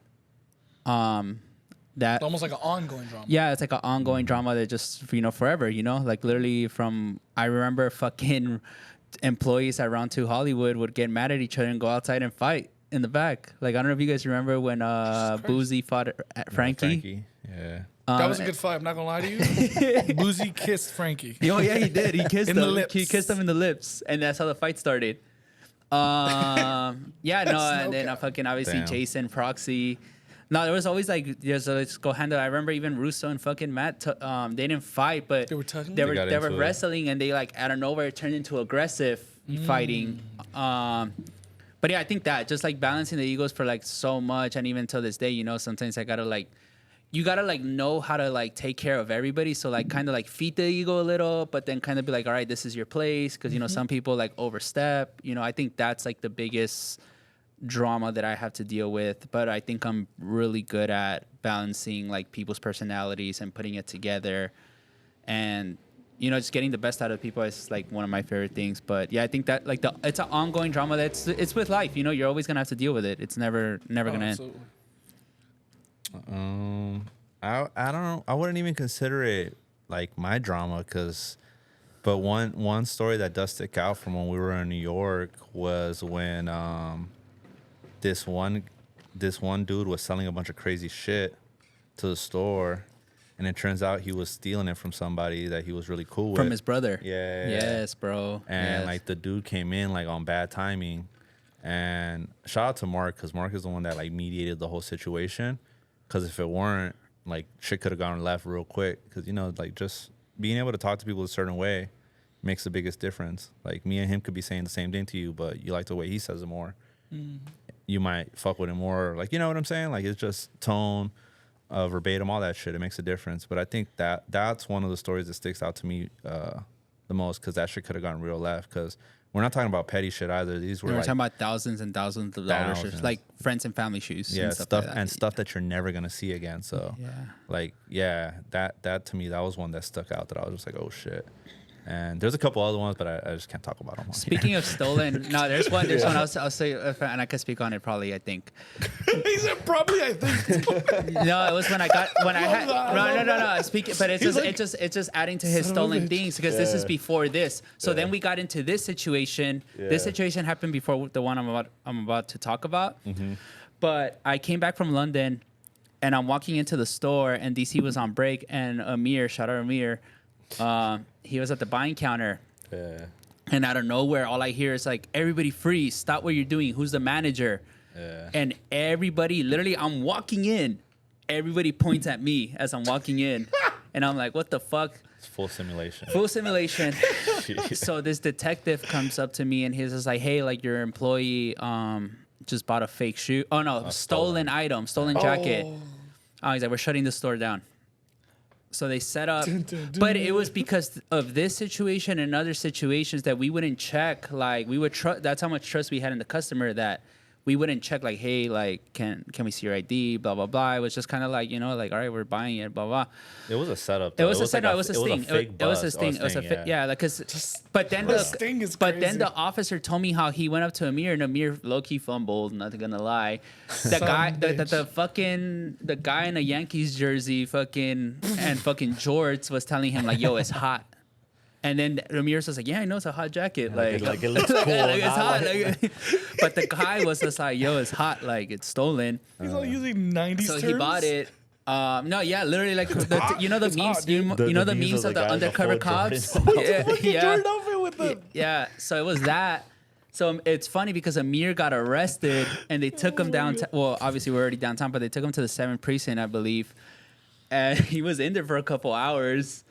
Speaker 3: that
Speaker 4: Almost like an ongoing drama.
Speaker 3: yeah, it's like an ongoing drama that just forever, like literally from I remember fucking employees at Round 2 Hollywood would get mad at each other and go outside and fight in the back. Like I don't know if you guys remember when Boozy fought at Frankie.
Speaker 2: Yeah.
Speaker 4: That was a good fight. I'm not gonna lie to you. Boozy kissed Frankie.
Speaker 3: Oh yeah, he did. He kissed
Speaker 4: In
Speaker 3: him.
Speaker 4: the lips.
Speaker 3: He kissed him in the lips, and that's how the fight started. Yeah, no,
Speaker 4: That's
Speaker 3: and
Speaker 4: no
Speaker 3: then
Speaker 4: cap.
Speaker 3: fucking obviously
Speaker 2: Damn.
Speaker 3: Jason Proxy. No, there was always like let's go handle. I remember even Russo and fucking Matt. They didn't fight, but
Speaker 4: They were tugging?
Speaker 3: They
Speaker 2: They
Speaker 3: were
Speaker 2: got
Speaker 3: they were
Speaker 2: into it.
Speaker 3: wrestling, and they like out of nowhere it turned into aggressive fighting. But yeah, I think that just like balancing the egos for like so much, and even till this day, sometimes I gotta like, you gotta like know how to like take care of everybody. So like kind of like feed the ego a little, but then kind of be like, all right, this is your place, because you know some people like overstep. You know, I think that's like the biggest drama that I have to deal with. But I think I'm really good at balancing like people's personalities and putting it together, and you know, just getting the best out of people is like one of my favorite things. But yeah, I think that like it's an ongoing drama it's with life. You know, you're always gonna have to deal with it. It's never gonna end.
Speaker 4: Absolutely.
Speaker 2: I don't know. I wouldn't even consider it like my drama, but one story that does stick out from when we were in New York was when this one dude was selling a bunch of crazy shit to the store, and it turns out he was stealing it from somebody that he was really cool with.
Speaker 3: From his brother.
Speaker 2: Yeah.
Speaker 3: Yes, bro.
Speaker 2: And
Speaker 3: Yes.
Speaker 2: like the dude came in like on bad timing, and shout out to Mark, because Mark is the one that like mediated the whole situation. Because if it weren't, like shit could have gone left real quick. Because you know, like just being able to talk to people a certain way makes the biggest difference. Like me and him could be saying the same thing to you, but you like the way he says it more. You might fuck with him more. Like, you know what I'm saying? Like it's just tone, verbatim, all that shit. It makes a difference. But I think that's one of the stories that sticks out to me the most, because that shit could have gone real left. Because we're not talking about petty shit either. These were
Speaker 3: We're
Speaker 2: like,
Speaker 3: talking about thousands and thousands of dollars,
Speaker 2: Thousands.
Speaker 3: like friends and family shoes.
Speaker 2: yeah,
Speaker 3: and
Speaker 2: stuff
Speaker 3: like that.
Speaker 2: and stuff that you're never gonna see again. So
Speaker 3: Yeah.
Speaker 2: like, yeah, that to me, that was one that stuck out, that I was just like, oh shit. And there's a couple other ones, but I just can't talk about them.
Speaker 3: Speaking of stolen, no, there's one I'll say, and I could speak on it probably. I think.
Speaker 4: He said probably. I think.
Speaker 3: No, it was when I had no. Speaking, but it's just adding to his stolen things, because this is before this. So then we got into this situation. This situation happened before the one I'm about to talk about. But I came back from London, and I'm walking into the store, and DC was on break, and Amir, shout out Amir, he was at the buying counter.
Speaker 2: Yeah.
Speaker 3: And out of nowhere, all I hear is like, everybody freeze, stop what you're doing. Who's the manager?
Speaker 2: Yeah.
Speaker 3: And everybody, literally, I'm walking in. Everybody points at me as I'm walking in. And I'm like, what the fuck?
Speaker 2: It's full simulation.
Speaker 3: Full simulation. So this detective comes up to me, and he's just like, hey, like your employee just bought a fake shoe. Oh, no, stolen item, stolen jacket. Oh, he's like, we're shutting the store down. So they set up, but it was because of this situation and other situations that we wouldn't check. Like we would trust. That's how much trust we had in the customer, that we wouldn't check. Like, hey, like can we see your ID? Blah blah blah. It was just kind of like, you know, like, all right, we're buying it. Blah blah.
Speaker 2: It was a setup.
Speaker 3: It
Speaker 2: Though.
Speaker 3: was a setup. It was a sting. It was a sting.
Speaker 2: It
Speaker 3: It was a yeah. Like, cause. But then
Speaker 4: the sting is
Speaker 3: but then
Speaker 4: crazy.
Speaker 3: the officer told me how he went up to Amir, and Amir low key fumbled. Not gonna lie. The guy, the guy in a Yankees jersey, fucking jorts was telling him like, yo, it's hot. And then Ramirez was like, yeah, I know it's a hot jacket. Like
Speaker 1: it looks cool.
Speaker 3: like, it's
Speaker 1: not
Speaker 3: hot.
Speaker 1: like-
Speaker 3: Like, but the guy was just like, yo, it's hot. Like, it's stolen.
Speaker 4: He's all using 90s
Speaker 3: So
Speaker 4: terms.
Speaker 3: he bought it. No, yeah, literally, like, you know the
Speaker 4: It's
Speaker 3: memes,
Speaker 4: hot, dude.
Speaker 3: you know the
Speaker 1: The memes
Speaker 3: memes
Speaker 1: of
Speaker 3: of
Speaker 1: the
Speaker 3: the
Speaker 1: guy in the
Speaker 3: undercover
Speaker 1: full
Speaker 3: cops?
Speaker 1: Jordan.
Speaker 3: Yeah,
Speaker 4: Jordan outfit with the.
Speaker 3: yeah. So it was that. So it's funny because Amir got arrested, and they took him downtown. Well, obviously we're already downtown, but they took him to the 7th precinct, I believe, and he was in there for a couple hours.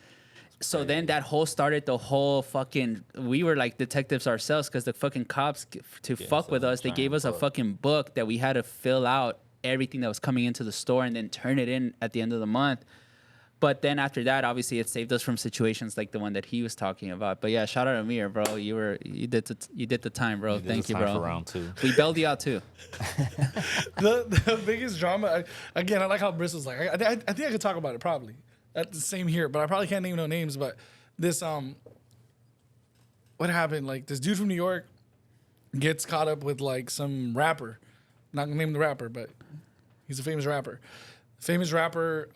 Speaker 3: So then that whole started the whole fucking. We were like detectives ourselves, because the fucking cops, to fuck
Speaker 2: so
Speaker 3: with us, they
Speaker 2: giant
Speaker 3: gave us a
Speaker 2: book.
Speaker 3: fucking book that we had to fill out everything that was coming into the store and then turn it in at the end of the month. But then after that, obviously, it saved us from situations like the one that he was talking about. But yeah, shout out to Amir, bro. You did the time, bro. Thank you,
Speaker 2: Time
Speaker 3: bro.
Speaker 2: for round 2.
Speaker 3: We bailed you out too.
Speaker 4: The biggest drama, again, I like how Bristol's like, I think I could talk about it probably. That's the same here, but I probably can't name no names. But this, what happened? Like this dude from New York gets caught up with like some rapper. Not gonna name the rapper, but he's a famous rapper. Famous rapper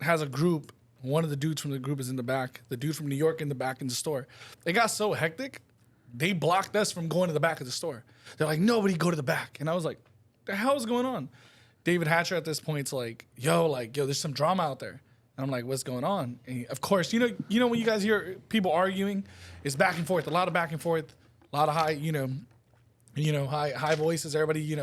Speaker 4: has a group. One of the dudes from the group is in the back. The dude from New York in the back in the store. It got so hectic, they blocked us from going to the back of the store. They're like, nobody go to the back. And I was like, the hell is going on? David Hatcher at this point's like, yo, there's some drama out there. And I'm like, what's going on? And of course, you know when you guys hear people arguing, it's back and forth, a lot of back and forth, a lot of high, high voices. Everybody,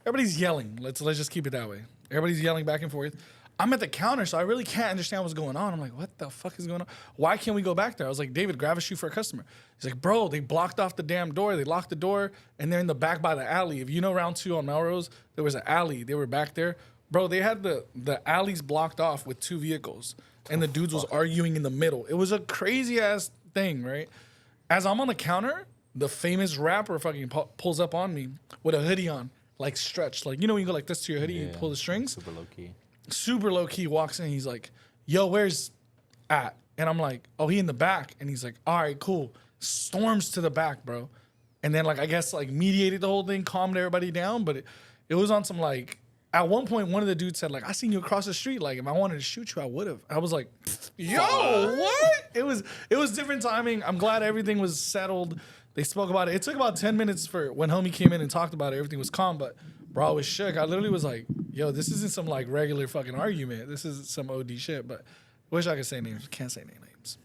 Speaker 4: everybody's yelling. Let's just keep it that way. Everybody's yelling back and forth. I'm at the counter, so I really can't understand what's going on. I'm like, what the fuck is going on? Why can't we go back there? I was like, David, grab a shoe for a customer. He's like, bro, they blocked off the damn door. They locked the door, and they're in the back by the alley. If you know round 2 on Melrose, there was an alley. They were back there. Bro, they had the alleys blocked off with 2 vehicles, and the dudes was arguing in the middle. It was a crazy ass thing, right? As I'm on the counter, the famous rapper fucking pulls up on me with a hoodie on, like stretched, like you know when you go like this to your hoodie, you pull the strings.
Speaker 2: Super low key.
Speaker 4: Super low key walks in. He's like, "Yo, where's at?" And I'm like, "Oh, he in the back." And he's like, "All right, cool." Storms to the back, bro. And then like I guess like mediated the whole thing, calmed everybody down, but it was on some like. At one point, one of the dudes said, like, I seen you across the street. Like, if I wanted to shoot you, I would have. I was like, yo, what? It was different timing. I'm glad everything was settled. They spoke about it. It took about 10 minutes for when homie came in and talked about it. Everything was calm, but bro, I was shook. I literally was like, yo, this isn't some like regular fucking argument. This is some OD shit, but wish I could say names. Can't say any names.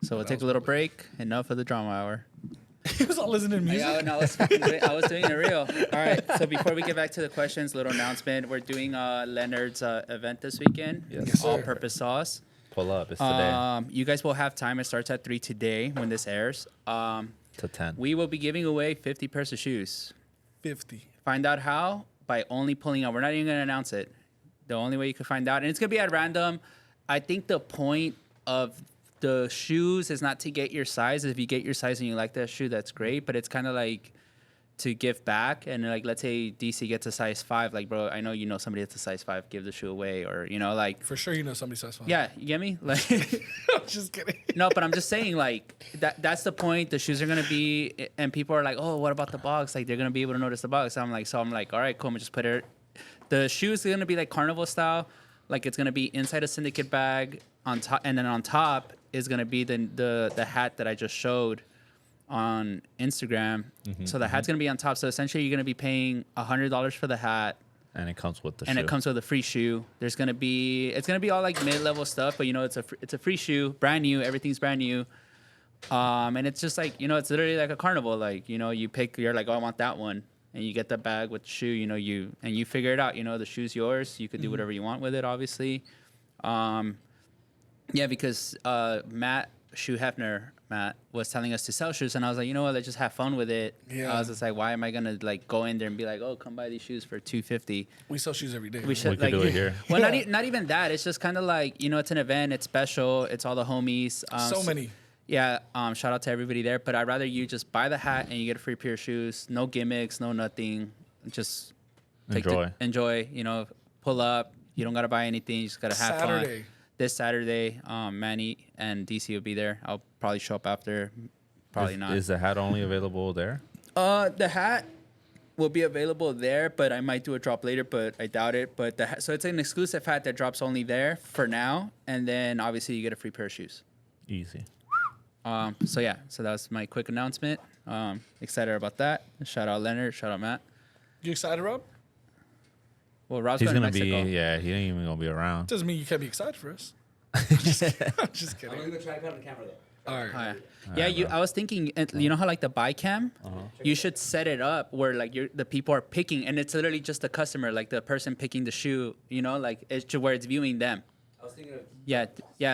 Speaker 3: So we'll take a little break. Enough of the drama hour.
Speaker 4: He was all listening to music.
Speaker 3: Yeah, no, I was doing it real. All right. So before we get back to the questions, little announcement. We're doing Leonard's event this weekend.
Speaker 4: Yes, sir.
Speaker 3: All-purpose sauce.
Speaker 2: Pull up. It's today.
Speaker 3: You guys will have time. It starts at 3 today when this airs.
Speaker 2: To 10.
Speaker 3: We will be giving away 50 pairs of shoes.
Speaker 4: 50.
Speaker 3: Find out how by only pulling out. We're not even going to announce it. The only way you can find out. And it's going to be at random. I think the point of the shoes is not to get your size. If you get your size and you like that shoe, that's great. But it's kind of like to give back. And like, let's say DC gets a size 5. Like, bro, I know you know somebody that's a size 5. Give the shoe away, or you know, like
Speaker 4: For sure, you know somebody says fine.
Speaker 3: yeah, you get me? Like,
Speaker 4: I'm just kidding.
Speaker 3: no, but I'm just saying, like that's the point. The shoes are gonna be, and people are like, oh, what about the box? Like, they're gonna be able to notice the box. I'm like, all right, cool. I'm gonna just put it. The shoes are gonna be like carnival style. Like, it's gonna be inside a syndicate bag on top, and then on top is gonna be the hat that I just showed on Instagram. So the hat's gonna be on top. So essentially, you're gonna be paying $100 for the hat,
Speaker 2: And it comes with the shoe.
Speaker 3: and it comes with a free shoe. It's gonna be all like mid-level stuff, but you know, it's a free shoe, brand new. Everything's brand new. And it's just like, you know, it's literally like a carnival. Like, you know, you're like, oh, I want that one. And you get the bag with the shoe, you know, you figure it out. You know, the shoe's yours. You could do whatever you want with it, obviously. Yeah, because Matt was telling us to sell shoes, and I was like, you know what, let's just have fun with it.
Speaker 4: Yeah.
Speaker 3: I was just like, why am I gonna like go in there and be like, oh, come buy these shoes for $250?
Speaker 4: We sell shoes every day.
Speaker 3: We should
Speaker 2: could do it here.
Speaker 3: Well,
Speaker 4: Yeah.
Speaker 3: not even that. It's just kind of like, you know, it's an event. It's special. It's all the homies.
Speaker 4: so many.
Speaker 3: Yeah. Shout out to everybody there. But I'd rather you just buy the hat and you get a free pair of shoes. No gimmicks. No nothing. Just enjoy. You know, pull up. You don't gotta buy anything. You just gotta have
Speaker 4: Saturday.
Speaker 3: fun. This Saturday, Manny and DC will be there. I'll probably show up after. Probably not.
Speaker 2: Is the hat only available there?
Speaker 3: The hat will be available there, but I might do a drop later, but I doubt it. But so it's an exclusive hat that drops only there for now, and then obviously you get a free pair of shoes.
Speaker 2: Easy.
Speaker 3: So yeah, so that was my quick announcement. Excited about that. Shout out Leonard. Shout out Matt.
Speaker 4: You excited, Rob?
Speaker 3: Well, Rob's
Speaker 2: He's
Speaker 3: going
Speaker 2: gonna
Speaker 3: to
Speaker 2: be.
Speaker 3: Mexico.
Speaker 2: Yeah, he ain't even gonna be around.
Speaker 4: Doesn't mean you can't be excited for us. I'm just
Speaker 1: I'm
Speaker 4: kidding.
Speaker 1: gonna go try to put on the camera though.
Speaker 4: All right.
Speaker 3: Oh, yeah.
Speaker 2: Alright, bro.
Speaker 3: I was thinking, you know how like the buy cam, you should set it up where like the people are picking, and it's literally just the customer, like the person picking the shoe. You know, like it's to where it's viewing them.
Speaker 1: I was thinking of
Speaker 3: Yeah,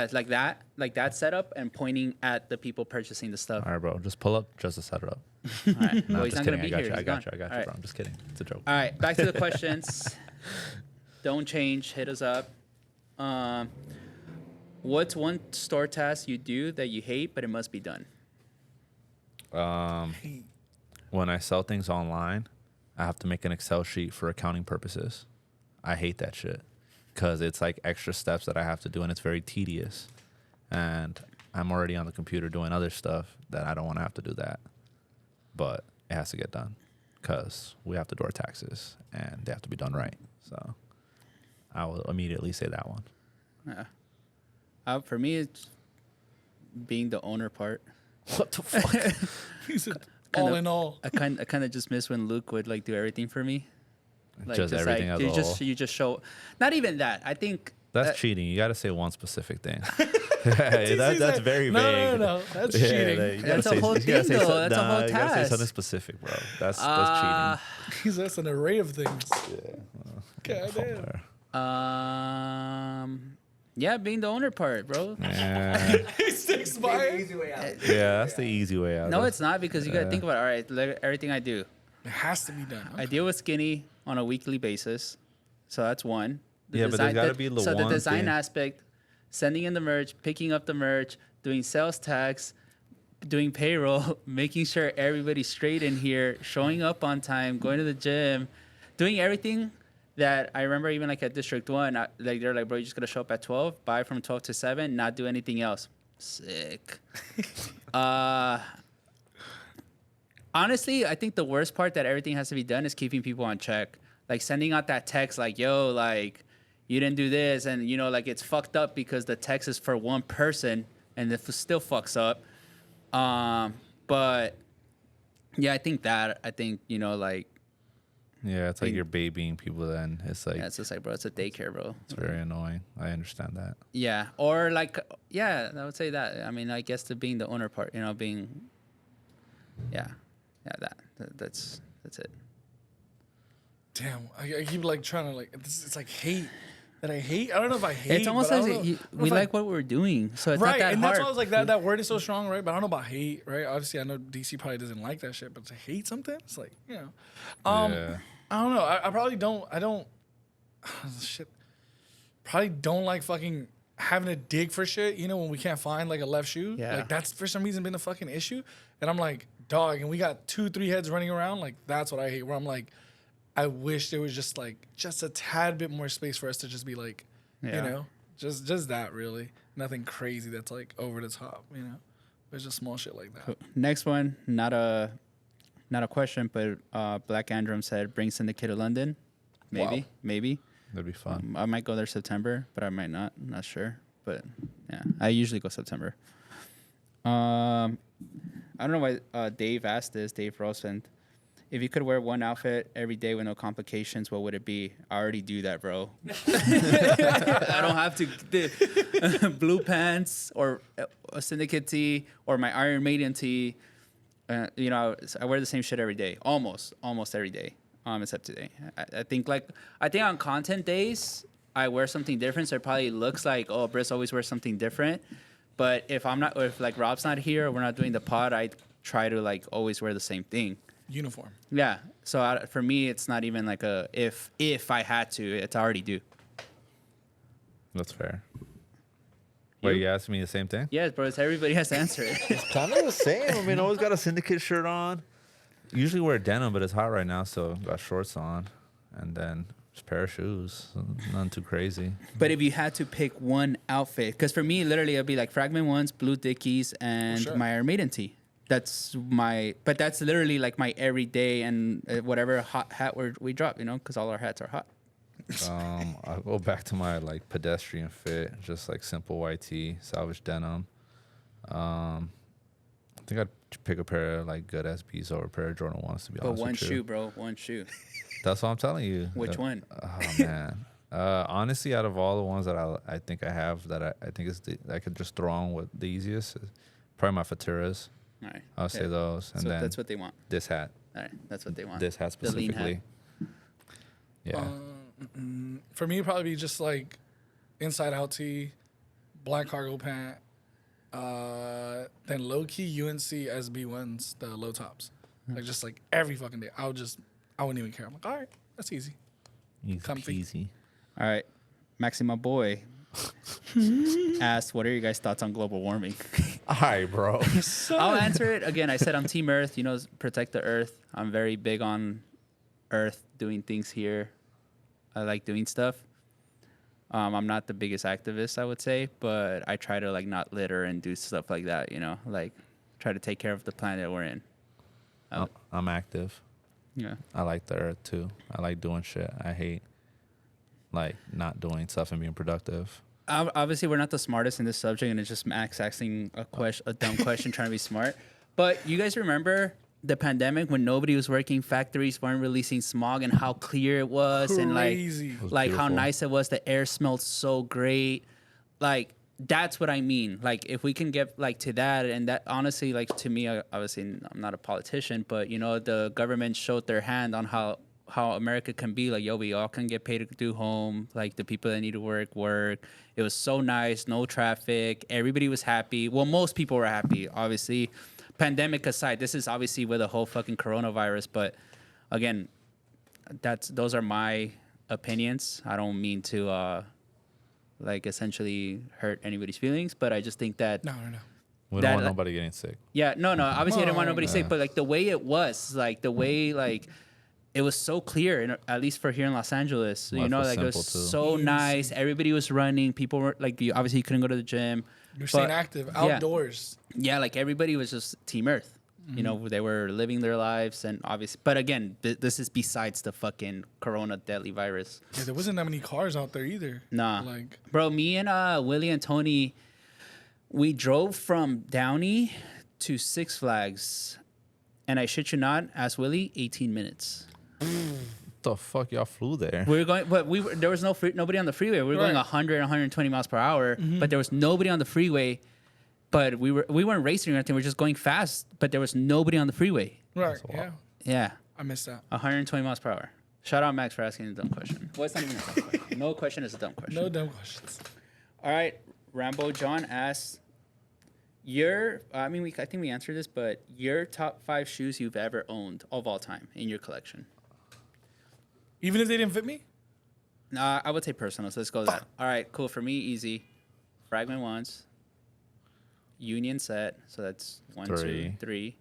Speaker 3: it's like that setup, and pointing at the people purchasing the stuff.
Speaker 2: All right, bro. Just pull up just to set it up.
Speaker 3: All right.
Speaker 2: No,
Speaker 3: Well,
Speaker 2: I'm
Speaker 3: he's
Speaker 2: just
Speaker 3: not gonna
Speaker 2: kidding.
Speaker 3: be
Speaker 2: I got
Speaker 3: here.
Speaker 2: you. I
Speaker 3: He's
Speaker 2: got
Speaker 3: gone.
Speaker 2: you. I got
Speaker 3: All
Speaker 2: you,
Speaker 3: right.
Speaker 2: bro. I'm just kidding. It's a joke.
Speaker 3: All right, back to the questions. Don't change. Hit us up. What's one store task you do that you hate but it must be done?
Speaker 2: When I sell things online, I have to make an Excel sheet for accounting purposes. I hate that shit because it's like extra steps that I have to do, and it's very tedious. And I'm already on the computer doing other stuff that I don't want to have to do that. But it has to get done because we have to do our taxes, and they have to be done right. So I will immediately say that one.
Speaker 3: Yeah. For me, it's being the owner part.
Speaker 2: What the fuck?
Speaker 4: He said, all in all.
Speaker 3: I kind of just miss when Luke would like do everything for me. Like,
Speaker 2: Just everything as a whole.
Speaker 3: you just show. Not even that. I think
Speaker 2: That's cheating. You got to say one specific thing. that's very vague.
Speaker 4: No. That's cheating.
Speaker 2: You gotta
Speaker 3: That's a
Speaker 2: say-
Speaker 3: whole
Speaker 2: you gotta
Speaker 3: thing,
Speaker 2: say
Speaker 3: though.
Speaker 2: some-
Speaker 3: That's a
Speaker 2: nah,
Speaker 3: whole
Speaker 2: You gotta say
Speaker 3: task.
Speaker 2: something specific, bro. That's
Speaker 4: That's an array of things. God damn.
Speaker 3: yeah, being the owner part, bro.
Speaker 2: cheating. Yeah,
Speaker 4: He sticks by
Speaker 1: the
Speaker 4: it.
Speaker 1: easy way out.
Speaker 2: that's the easy way out.
Speaker 3: No, it's not, because you gotta think about it. All right, everything I do.
Speaker 4: It has to be done.
Speaker 3: I deal with Skinny on a weekly basis. So that's one.
Speaker 2: Yeah, but there's gotta be the
Speaker 3: so the
Speaker 2: one
Speaker 3: design
Speaker 2: thing.
Speaker 3: aspect, sending in the merch, picking up the merch, doing sales tax, doing payroll, making sure everybody's straight in here, showing up on time, going to the gym, doing everything that I remember even like at District 1, like they're like, bro, you just gotta show up at 12, buy from 12 to 7, not do anything else. Sick. Honestly, I think the worst part that everything has to be done is keeping people on check. Like sending out that text like, yo, like, you didn't do this. And, you know, like it's fucked up because the text is for one person and it still fucks up. But yeah, I think, you know, like,
Speaker 2: Yeah, it's like you're babying people. Then it's like
Speaker 3: yeah, it's just like, bro, it's a daycare, bro.
Speaker 2: it's very annoying. I understand that.
Speaker 3: Yeah. Or like, yeah, I would say that. I mean, I guess the being the owner part, you know, that's it.
Speaker 4: Damn, I keep like trying to like. It's like hate that I hate. I don't know if I hate.
Speaker 3: It's almost
Speaker 4: but I
Speaker 3: like
Speaker 4: don't know- I don't know
Speaker 3: we
Speaker 4: if I-
Speaker 3: like what we're doing, so it's
Speaker 4: right,
Speaker 3: not that
Speaker 4: and
Speaker 3: hard.
Speaker 4: that's why I was like that word is so strong, right? But I don't know about hate, right? Obviously, I know DC probably doesn't like that shit, but to hate something, it's like, you know,
Speaker 2: Yeah.
Speaker 4: I don't know. I probably don't. I don't. Shit. Probably don't like fucking having to dig for shit. You know, when we can't find like a left shoe.
Speaker 3: Yeah.
Speaker 4: Like that's for some reason been a fucking issue. And I'm like, dog. And we got 2-3 heads running around. Like that's what I hate. Where I'm like, I wish there was just a tad bit more space for us to just be like,
Speaker 3: Yeah.
Speaker 4: you know, just that really. Nothing crazy that's like over the top. You know, there's just small shit like that.
Speaker 3: Next one, not a question, but Black Androm said, bring Syndicate to London.
Speaker 4: Wow.
Speaker 3: Maybe.
Speaker 2: That'd be fun.
Speaker 3: I might go there September, but I might not. I'm not sure. But yeah, I usually go September. I don't know why Dave asked this, Dave Rosend. If you could wear one outfit every day with no complications, what would it be? I already do that, bro. I don't have to blue pants or a Syndicate tee or my Iron Maiden tee. You know, I wear the same shit every day, almost every day, except today. I think on content days, I wear something different, so it probably looks like, oh, Briss always wears something different. But if like Rob's not here or we're not doing the pod, I try to like always wear the same thing.
Speaker 4: Uniform.
Speaker 3: Yeah. So for me, it's not even like a if I had to, it's I already do.
Speaker 2: That's fair. Wait, you asked me the same thing?
Speaker 3: Yes, bro. It's everybody has to answer it.
Speaker 2: Kind of the same. I mean, always got a Syndicate shirt on. Usually wear denim, but it's hot right now, so got shorts on, and then just a pair of shoes. Nothing too crazy.
Speaker 3: But if you had to pick one outfit, because for me, literally, it'd be like Fragment Ones, Blue Dickies, and
Speaker 4: sure.
Speaker 3: my Iron Maiden tee. That's literally like my everyday and whatever hot hat we drop, you know, because all our hats are hot.
Speaker 2: I'll go back to my like pedestrian fit, just like simple white tee, salvage denim. I think I'd pick a pair of like good SBs over a pair of Jordan 1s, to be
Speaker 3: But
Speaker 2: honest
Speaker 3: one
Speaker 2: with you.
Speaker 3: shoe, bro. One shoe.
Speaker 2: That's what I'm telling you.
Speaker 3: Which one?
Speaker 2: Oh man. Honestly, out of all the ones that I think I have that I think is I could just throw on with the easiest, is probably my Faturas.
Speaker 3: All right.
Speaker 2: I'll say those, and
Speaker 3: So
Speaker 2: then
Speaker 3: that's what they want.
Speaker 2: this hat.
Speaker 3: All right. That's what they want.
Speaker 2: This hat
Speaker 3: The lean hat.
Speaker 2: specifically. Yeah.
Speaker 4: For me, it'd probably be just like inside out tee, black cargo pant, then low key UNC SB ones, the low tops. Like just like every fucking day. I wouldn't even care. I'm like, all right, that's easy.
Speaker 2: Easy
Speaker 4: comfy.
Speaker 2: peasy.
Speaker 3: All right. Maxi, my boy, asked, what are your guys' thoughts on global warming?
Speaker 2: All right, bro.
Speaker 3: I'll answer it. Again, I said I'm Team Earth. You know, protect the Earth. I'm very big on Earth, doing things here. I like doing stuff. I'm not the biggest activist, I would say, but I try to like not litter and do stuff like that, you know, like try to take care of the planet we're in.
Speaker 2: I'm active.
Speaker 3: Yeah.
Speaker 2: I like the earth too. I like doing shit. I hate like not doing stuff and being productive.
Speaker 3: Obviously, we're not the smartest in this subject, and it's just Max asking a dumb question, trying to be smart. But you guys remember the pandemic when nobody was working, factories weren't releasing smog, and how clear it was, and
Speaker 4: Crazy.
Speaker 2: It was
Speaker 3: like how
Speaker 2: beautiful.
Speaker 3: nice it was. The air smelled so great. Like that's what I mean. Like if we can get like to that, and that honestly, like to me, obviously I'm not a politician, but you know the government showed their hand on how America can be. Like yo, we all can get paid to do home. Like the people that need to work. It was so nice, no traffic. Everybody was happy. Well, most people were happy, obviously. Pandemic aside, this is obviously with the whole fucking coronavirus, but again, those are my opinions. I don't mean to like essentially hurt anybody's feelings, but I just think that
Speaker 4: No.
Speaker 2: We
Speaker 3: That-
Speaker 2: don't want nobody getting sick.
Speaker 3: yeah, no, obviously I didn't want nobody
Speaker 2: Yeah.
Speaker 3: sick, but like the way it was, like the way like it was so clear, and at least for here in Los Angeles, you
Speaker 2: Life
Speaker 3: know,
Speaker 2: was
Speaker 3: like it was
Speaker 2: simple, too.
Speaker 3: so nice. Everybody was running. People were like, you obviously couldn't go to the gym.
Speaker 4: You're staying
Speaker 3: But-
Speaker 4: active
Speaker 3: yeah.
Speaker 4: outdoors.
Speaker 3: Yeah, like everybody was just Team Earth. You know, they were living their lives, and obviously, but again, this is besides the fucking Corona deadly virus.
Speaker 4: Yeah, there wasn't that many cars out there either.
Speaker 3: Nah,
Speaker 4: Like,
Speaker 3: bro, me and Willie and Tony, we drove from Downey to Six Flags, and I shit you not, ask Willie, 18 minutes.
Speaker 2: The fuck y'all flew there?
Speaker 3: We were going, but there was nobody on the freeway. We were going
Speaker 4: Right.
Speaker 3: 100, 120 miles per hour, but there was nobody on the freeway. But we weren't racing or anything. We were just going fast, but there was nobody on the freeway.
Speaker 4: right, yeah.
Speaker 3: Yeah,
Speaker 4: I missed that.
Speaker 3: 120 miles per hour. Shout out Max for asking a dumb question. Well, it's not even a dumb question. No question is a dumb question.
Speaker 4: No dumb questions.
Speaker 3: All right, Rambo John asks, I think we answered this, but your top 5 shoes you've ever owned of all time in your collection.
Speaker 4: Even if they didn't fit me?
Speaker 3: Nah, I would say personal. So let's go with that. All right, cool. For me, easy. Fragment ones. Union set. So that's 1, 2,
Speaker 2: 3.
Speaker 3: 3.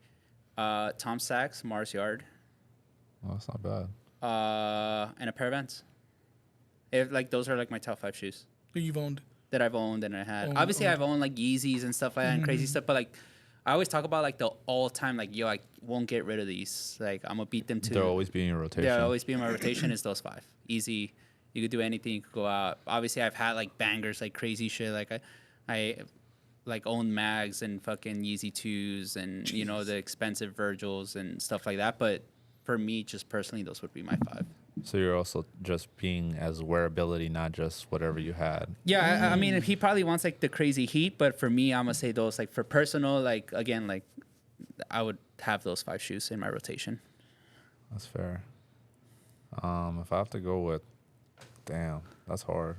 Speaker 3: Tom Sachs, Mars Yard.
Speaker 2: Oh, that's not bad.
Speaker 3: And a pair of Vans. If like those are like my top 5 shoes
Speaker 4: Who you've owned?
Speaker 3: that I've owned and I had.
Speaker 4: Owned-
Speaker 3: Obviously,
Speaker 4: owned.
Speaker 3: I've owned like Yeezys and stuff like that and crazy stuff. But like, I always talk about like the all time like, yo, I won't get rid of these. Like, I'm gonna beat them too.
Speaker 2: They'll always be in your rotation.
Speaker 3: Yeah, always be in my rotation is those 5. Easy. You could do anything. You could go out. Obviously, I've had like bangers, like crazy shit. Like I like own mags and fucking Yeezy 2s and you know the expensive Virgils and stuff like that. But for me, just personally, those would be my 5.
Speaker 2: So you're also just being as wearability, not just whatever you had.
Speaker 3: Yeah, I mean, he probably wants like the crazy heat, but for me, I'm gonna say those like for personal, like again, like I would have those 5 shoes in my rotation.
Speaker 2: That's fair. If I have to go with, damn, that's hard.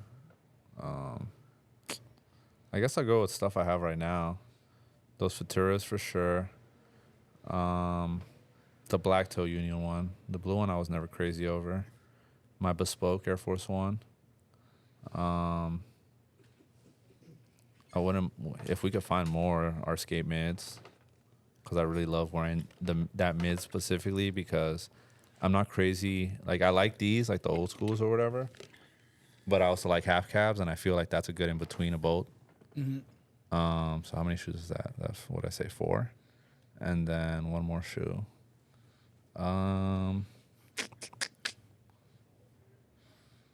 Speaker 2: I guess I'll go with stuff I have right now. Those Futuras for sure. The black toe Union one. The blue one I was never crazy over. My bespoke Air Force One. I wouldn't, if we could find more, our skate mids. Because I really love wearing that mid specifically because I'm not crazy. Like, I like these, like the old schools or whatever. But I also like half cabs, and I feel like that's a good in between of both. So how many shoes is that? That's what I say, 4. And then one more shoe.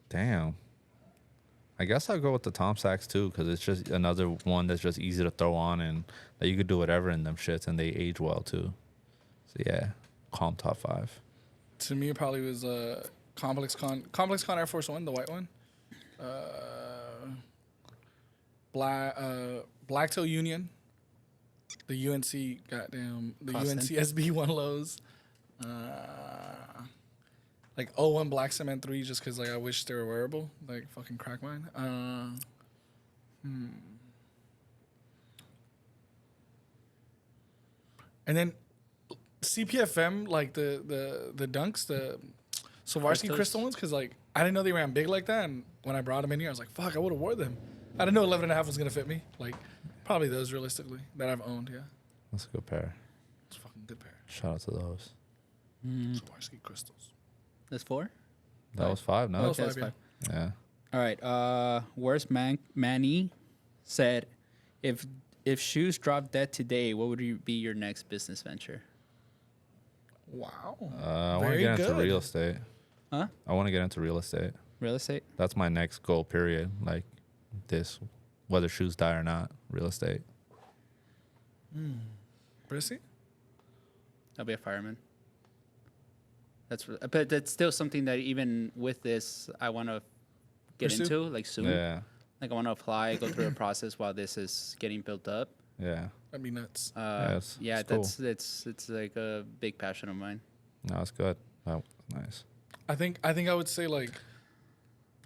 Speaker 2: Damn. I guess I'll go with the Tom Sachs too, because it's just another one that's just easy to throw on and that you could do whatever in them shits, and they age well too. So yeah, calm top 5.
Speaker 4: To me, it probably was Complex Con Air Force One, the white one. Black Toe Union. The UNC, goddamn, the
Speaker 3: Costin.
Speaker 4: UNC SB one lows. Like 01 Black Cement 3, just because like I wish they were wearable. Like fucking crack mine. And then CPFM, like the dunks, the Swarovski
Speaker 3: Crystals.
Speaker 4: crystal ones, because like I didn't know they ran big like that. And when I brought them in here, I was like, fuck, I would have wore them. I didn't know 11.5 was gonna fit me. Like probably those realistically that I've owned. Yeah,
Speaker 2: That's a good pair.
Speaker 4: it's a fucking good pair.
Speaker 2: Shout out to those.
Speaker 4: Swarovski crystals.
Speaker 3: That's 4.
Speaker 2: That was 5, no?
Speaker 4: That was
Speaker 3: that's
Speaker 4: 5, yeah.
Speaker 2: Yeah.
Speaker 3: All right. Worst Manny said, if shoes drop dead today, what would be your next business venture?
Speaker 4: Wow.
Speaker 2: I want to
Speaker 4: Very
Speaker 2: get into
Speaker 4: good.
Speaker 2: real estate.
Speaker 3: Huh?
Speaker 2: I want to get into real estate.
Speaker 3: Real estate?
Speaker 2: That's my next goal, period. Like this, whether shoes die or not, real estate.
Speaker 4: Brissy?
Speaker 3: I'll be a fireman. But that's still something that even with this, I want to get
Speaker 4: Pursue?
Speaker 3: into like soon.
Speaker 2: Yeah.
Speaker 3: Like I want to apply, go through a process while this is getting built up.
Speaker 2: Yeah.
Speaker 4: That'd be nuts.
Speaker 2: it's cool.
Speaker 3: It's like a big passion of mine.
Speaker 2: No, it's good. Oh, nice.
Speaker 4: I think I would say like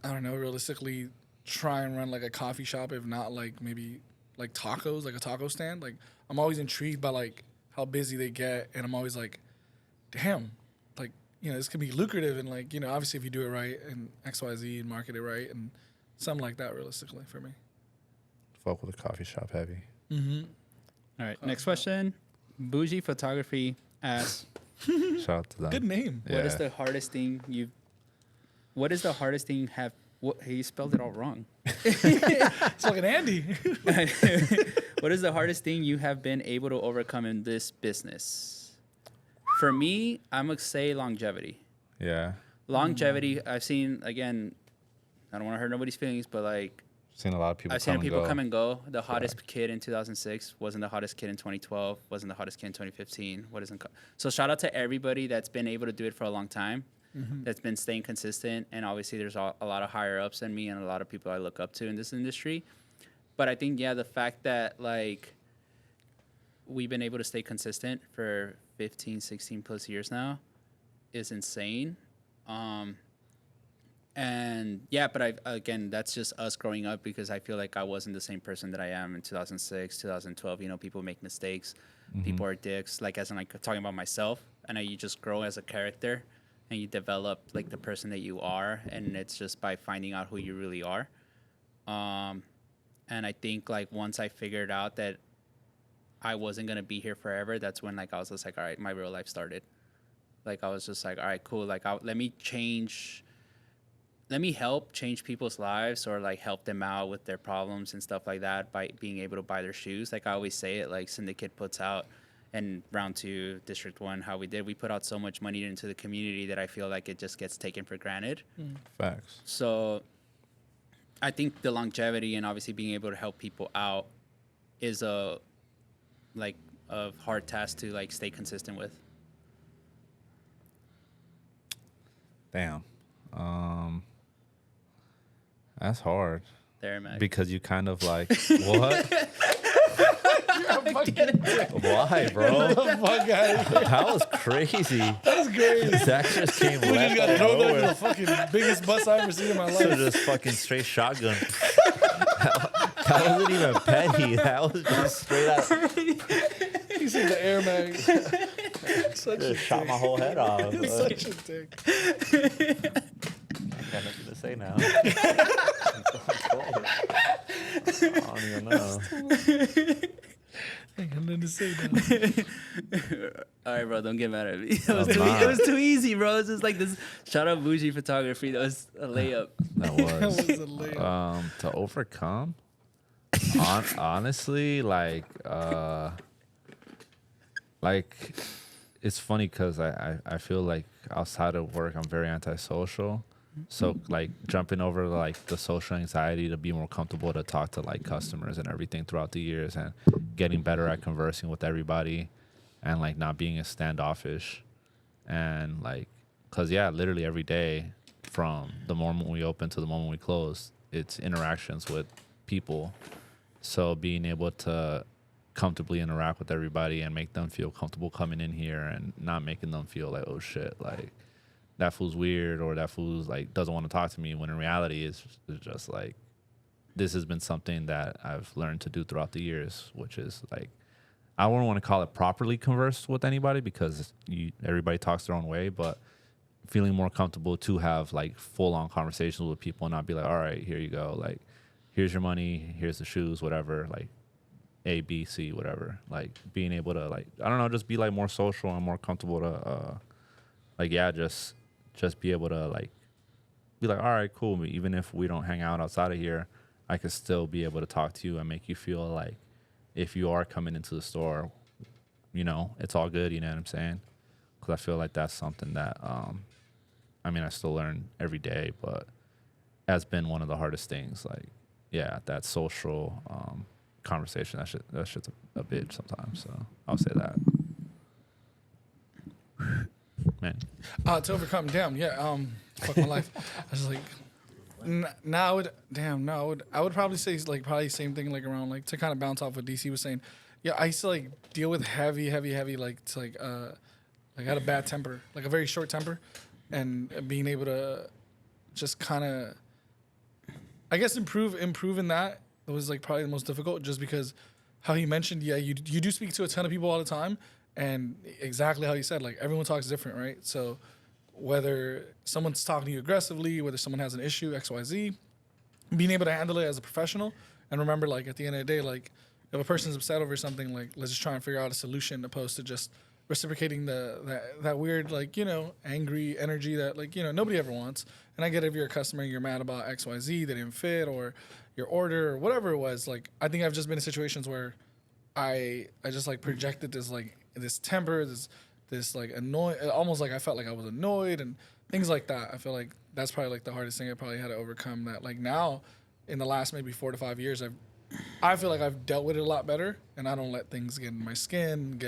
Speaker 4: I don't know, realistically try and run like a coffee shop, if not like maybe like tacos, like a taco stand. Like I'm always intrigued by like how busy they get, and I'm always like, damn, like this could be lucrative and like, obviously if you do it right and XYZ and market it right and something like that realistically for me.
Speaker 2: Fuck with the coffee shop heavy.
Speaker 3: All right, next question. Bougie Photography asks,
Speaker 2: Shout out to them.
Speaker 4: Good name.
Speaker 3: what is the hardest thing he spelled it all wrong.
Speaker 4: It's like an Andy.
Speaker 3: What is the hardest thing you have been able to overcome in this business? For me, I'm going to say longevity.
Speaker 2: Yeah.
Speaker 3: Longevity, I've seen, again, I don't want to hurt nobody's feelings, but like,
Speaker 2: Seen a lot of people.
Speaker 3: I've seen people
Speaker 2: go.
Speaker 3: come and go. The hottest kid in 2006 wasn't the hottest kid in 2012, wasn't the hottest kid in 2015. So shout out to everybody that's been able to do it for a long time, that's been staying consistent. And obviously there's a lot of higher ups than me and a lot of people I look up to in this industry. But I think, the fact that like we've been able to stay consistent for 15, 16 plus years now is insane. But again, that's just us growing up because I feel like I wasn't the same person that I am in 2006, 2012. People make mistakes, people are dicks. Like as in like talking about myself, and you just grow as a character, and you develop like the person that you are, and it's just by finding out who you really are. And I think like once I figured out that I wasn't gonna be here forever, that's when like I was just like, all right, my real life started. Like I was just like, all right, cool. Like let me help change people's lives or like help them out with their problems and stuff like that by being able to buy their shoes. Like I always say it, like Syndicate puts out in round 2, District 1, how we put out so much money into the community that I feel like it just gets taken for granted.
Speaker 2: Facts.
Speaker 3: So I think the longevity and obviously being able to help people out is a hard task to like stay consistent with.
Speaker 2: Damn. That's hard
Speaker 3: There, man.
Speaker 2: because you kind of like what? Why, bro?
Speaker 4: Fuck guy.
Speaker 2: That was crazy.
Speaker 4: That's great.
Speaker 2: Zach just came
Speaker 4: We just
Speaker 2: left
Speaker 4: got
Speaker 2: out of
Speaker 4: thrown under the
Speaker 2: nowhere.
Speaker 4: fucking biggest bus I ever seen in my
Speaker 2: So
Speaker 4: life.
Speaker 2: just fucking straight shotgun. That wasn't even petty. That was just straight out.
Speaker 4: He seen the Air Mag. Such a
Speaker 2: Just shot my whole head off. I
Speaker 4: Such a dick.
Speaker 2: got nothing to say now. I don't even know.
Speaker 4: I got nothing to say now.
Speaker 3: All right, bro, don't get mad at me. It
Speaker 2: I'm
Speaker 3: was too easy, bro. It's just like this. Shout out Bougie Photography. That was a layup.
Speaker 2: That
Speaker 4: That was
Speaker 2: was.
Speaker 4: a layup.
Speaker 2: To overcome, honestly, like it's funny because I feel like outside of work I'm very antisocial. So like jumping over like the social anxiety to be more comfortable to talk to like customers and everything throughout the years and getting better at conversing with everybody and like not being as standoffish and like because literally every day from the moment we open to the moment we close it's interactions with people. So being able to comfortably interact with everybody and make them feel comfortable coming in here and not making them feel like, oh shit, like that fool's weird or that fool's like doesn't want to talk to me, when in reality it's just like this has been something that I've learned to do throughout the years, which is like I wouldn't want to call it properly converse with anybody because everybody talks their own way, but feeling more comfortable to have like full-on conversations with people and not be like, all right, here you go, like here's your money, here's the shoes, whatever, like A, B, C, whatever. Like being able to like I don't know, just be like more social and more comfortable to just be able to like be like, all right, cool. Even if we don't hang out outside of here, I could still be able to talk to you and make you feel like if you are coming into the store, it's all good. You know what I'm saying? Because I feel like that's something that I still learn every day, but has been one of the hardest things. Like, that social conversation. That shit's a bitch sometimes. So I'll say that. Man.
Speaker 4: To overcome, fuck my life. I was like, now I would probably say like probably same thing like around like to kind of bounce off what DC was saying. Yeah, I used to like deal with heavy like to like I had a bad temper, like a very short temper, and being able to just kind of, I guess improve in that was like probably the most difficult, just because how he mentioned, you do speak to a ton of people all the time. And exactly how you said, like everyone talks different, right? So whether someone's talking to you aggressively, whether someone has an issue, XYZ, being able to handle it as a professional. And remember, like, at the end of the day, like, if a person's upset over something, like, let's just try and figure out a solution opposed to just reciprocating that weird, like, you know, angry energy that, like, you know, nobody ever wants. And I get if you're a customer and you're mad about XYZ that didn't fit or your order or whatever it was. Like, I think I've just been in situations where I just, like, projected this, like, this temper, this like annoy, almost like I felt like I was annoyed and things like that. I feel like that's probably like the hardest thing I probably had to overcome. That like now, in the last maybe 4 to 5 years, I feel like I've dealt with it a lot better, and I don't let things get in my skin.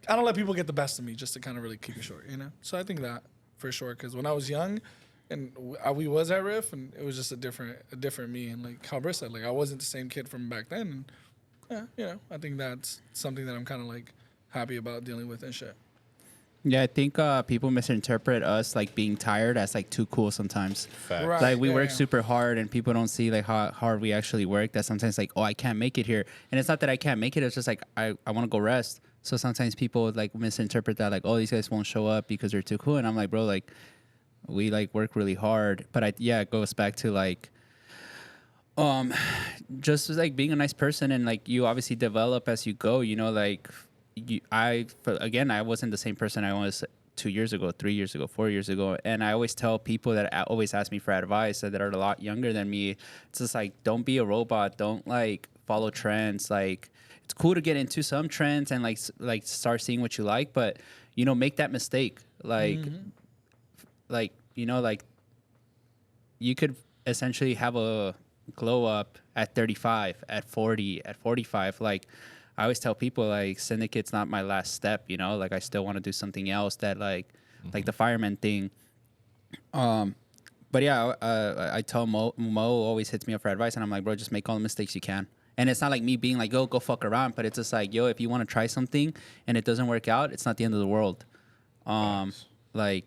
Speaker 4: I don't let people get the best of me, just to kind of really keep it short, you know. So I think that for sure, because when I was young, and we was at Riff, and it was just a different me, and like how Britt said, like I wasn't the same kid from back then. And yeah, you know, I think that's something that I'm kind of like happy about dealing with and shit.
Speaker 3: Yeah, I think people misinterpret us like being tired as like too cool sometimes.
Speaker 2: Fact.
Speaker 4: Right.
Speaker 3: Like we work
Speaker 4: yeah.
Speaker 3: super hard and people don't see like how hard we actually work. That sometimes like, oh, I can't make it here. And it's not that I can't make it. It's just like I want to go rest. So sometimes people like misinterpret that like, oh, these guys won't show up because they're too cool. And I'm like, bro, like we like work really hard. But it goes back to like just like being a nice person, and like you obviously develop as you go, you know, like I wasn't the same person I was 2 years ago, 3 years ago, 4 years ago. And I always tell people that always ask me for advice that are a lot younger than me. It's just like, don't be a robot. Don't like follow trends. Like it's cool to get into some trends and like start seeing what you like, but you know, make that mistake. Like, like, you know, like you could essentially have a glow up at 35, at 40, at 45. Like, I always tell people like syndicate's not my last step, you know, like I still want to do something else that like the fireman thing. But yeah, I tell Mo always hits me up for advice, and I'm like, bro, just make all the mistakes you can. And it's not like me being like, go fuck around, but it's just like, yo, if you want to try something and it doesn't work out, it's not the end of the world. Like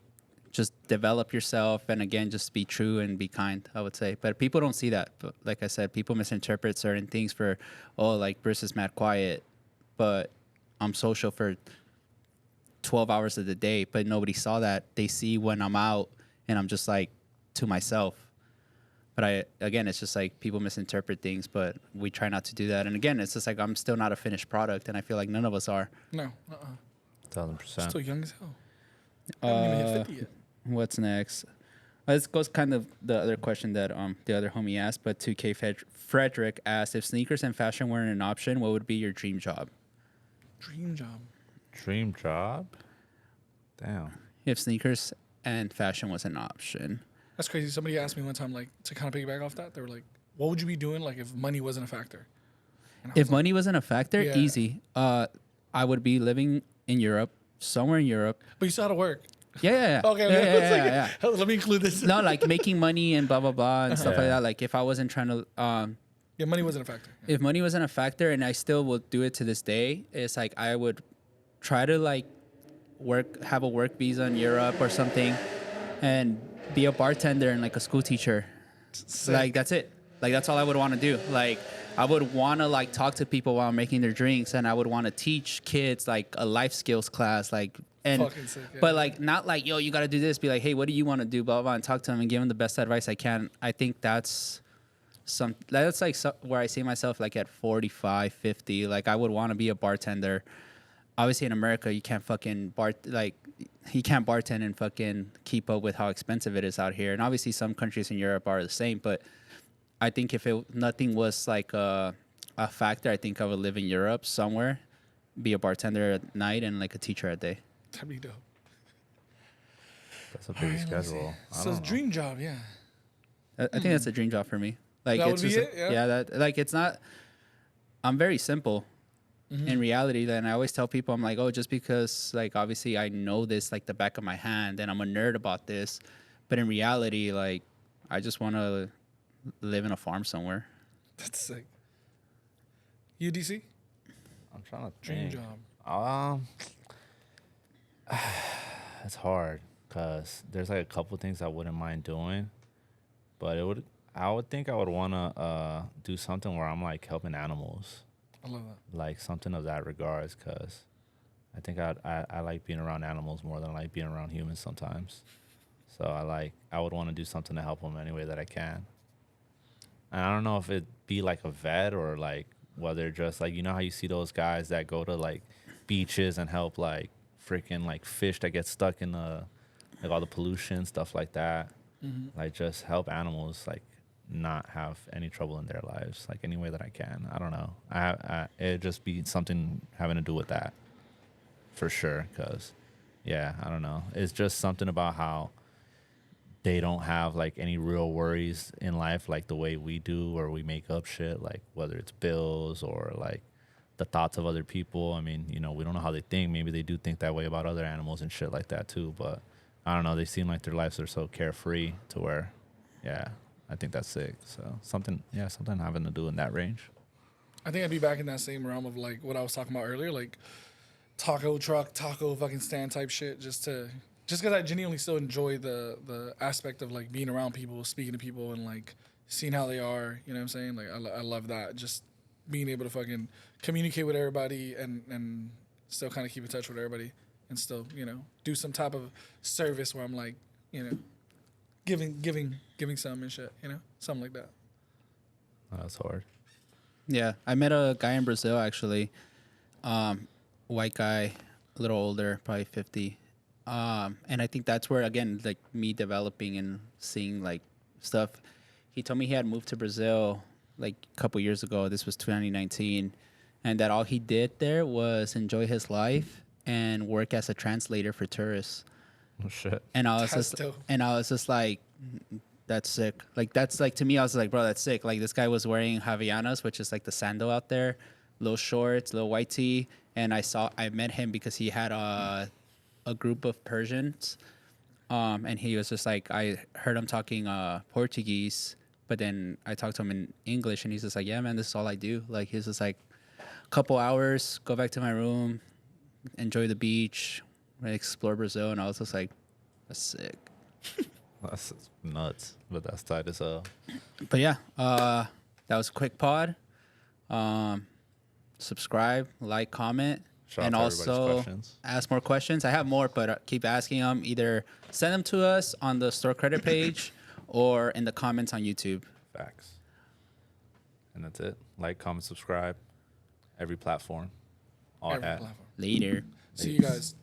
Speaker 3: just develop yourself, and again, just be true and be kind, I would say. But people don't see that. But like I said, people misinterpret certain things for, oh, like Bruce is mad quiet, but I'm social for 12 hours of the day. But nobody saw that. They see when I'm out and I'm just like to myself. But it's just like people misinterpret things, but we try not to do that. And again, it's just like I'm still not a finished product, and I feel like none of us are.
Speaker 4: No,
Speaker 2: 1,000%.
Speaker 4: still young as hell. I haven't even hit 50 yet.
Speaker 3: What's next? This goes kind of the other question that the other homie asked, but 2K Frederick asked, if sneakers and fashion weren't an option, what would be your dream job?
Speaker 4: Dream job.
Speaker 2: Dream job? Damn.
Speaker 3: If sneakers and fashion was an option.
Speaker 4: That's crazy. Somebody asked me one time, like, to kind of piggyback off that. They were like, what would you be doing, like, if money wasn't a factor? And I
Speaker 3: If
Speaker 4: was like,
Speaker 3: money wasn't a factor,
Speaker 4: Yeah.
Speaker 3: easy. I would be living in Europe, somewhere in Europe.
Speaker 4: but you still had to work.
Speaker 3: Yeah.
Speaker 4: Okay,
Speaker 3: Yeah.
Speaker 4: let me include this.
Speaker 3: No, like making money and blah, blah, blah, and stuff like that. Like if I wasn't trying to...
Speaker 4: Yeah, money wasn't a factor.
Speaker 3: if money wasn't a factor, and I still will do it to this day, it's like I would try to like have a work visa in Europe or something, and be a bartender and like a school teacher. Like that's it. Like that's all I would want to do. Like I would want to like talk to people while making their drinks, and I would want to teach kids like a life skills class, like and
Speaker 4: Fucking sick, yeah.
Speaker 3: but like not like, yo, you got to do this. Be like, hey, what do you want to do? Blah, blah blah, and talk to them and give them the best advice I can. I think that's like where I see myself like at 45, 50. Like I would want to be a bartender. Obviously in America you can't fucking you can't bartend and fucking keep up with how expensive it is out here. And obviously some countries in Europe are the same, but I think if nothing was like a factor, I think I would live in Europe somewhere, be a bartender at night and like a teacher at day.
Speaker 4: That'd be dope.
Speaker 2: That's a big schedule.
Speaker 4: So it's dream job, yeah.
Speaker 3: I think that's a dream job for me. Like
Speaker 4: That
Speaker 3: it's
Speaker 4: would be
Speaker 3: just,
Speaker 4: it? Yeah?
Speaker 3: that like it's not. I'm very simple. In reality, then I always tell people, I'm like, oh, just because like obviously I know this like the back of my hand and I'm a nerd about this, but in reality, like I just want to live in a farm somewhere.
Speaker 4: That's sick. UDC?
Speaker 2: I'm trying to
Speaker 4: Dream
Speaker 2: think.
Speaker 4: job.
Speaker 2: It's hard because there's like a couple things I wouldn't mind doing, but I would think I would want to do something where I'm like helping animals.
Speaker 4: I love that.
Speaker 2: Like something of that regards, because I think I like being around animals more than I like being around humans sometimes. So I would want to do something to help them any way that I can. And I don't know if it'd be like a vet or like whether just like, you know how you see those guys that go to like beaches and help like freaking like fish that get stuck in the like all the pollution, stuff like that. Like just help animals like not have any trouble in their lives, like any way that I can. I don't know. It'd just be something having to do with that for sure. Cause yeah, I don't know. It's just something about how they don't have like any real worries in life like the way we do, or we make up shit, like whether it's bills or like the thoughts of other people. I mean, you know, we don't know how they think. Maybe they do think that way about other animals and shit like that too. But I don't know. They seem like their lives are so carefree to where, yeah, I think that's sick. So something having to do in that range.
Speaker 4: I think I'd be back in that same realm of like what I was talking about earlier, like taco truck, taco fucking stand type shit, just because I genuinely still enjoy the aspect of like being around people, speaking to people, and like seeing how they are. You know what I'm saying? Like I love that. Just being able to fucking communicate with everybody and still kind of keep in touch with everybody and still, you know, do some type of service where I'm like, you know, giving some and shit, you know, something like that.
Speaker 2: Oh, that's hard.
Speaker 3: Yeah, I met a guy in Brazil actually, white guy, a little older, probably 50. And I think that's where, again, like me developing and seeing like stuff. He told me he had moved to Brazil like a couple years ago. This was 2019. And that all he did there was enjoy his life and work as a translator for tourists.
Speaker 2: Oh shit.
Speaker 3: And I was
Speaker 4: That's
Speaker 3: just,
Speaker 4: dope.
Speaker 3: and I was just like, that's sick. Like, that's like, to me, I was like, bro, that's sick. Like, this guy was wearing Havaianas, which is like the sandal out there, little shorts, little white tee. And I met him because he had a group of Persians. And he was just like, I heard him talking Portuguese, but then I talked to him in English, and he's just like, yeah, man, this is all I do. Like, he's just like, couple hours, go back to my room, enjoy the beach, explore Brazil. And I was just like, that's sick.
Speaker 2: That's nuts, but that's tight as hell.
Speaker 3: But yeah, that was a quick pod. Subscribe, like, comment,
Speaker 2: Shout out
Speaker 3: and
Speaker 2: to everybody's
Speaker 3: also
Speaker 2: questions.
Speaker 3: ask more questions. I have more, but keep asking them. Either send them to us on the store credit page or in the comments on YouTube.
Speaker 2: Facts. And that's it. Like, comment, subscribe. Every platform. All
Speaker 4: Every
Speaker 2: at.
Speaker 4: platform.
Speaker 3: Later.
Speaker 4: See you guys.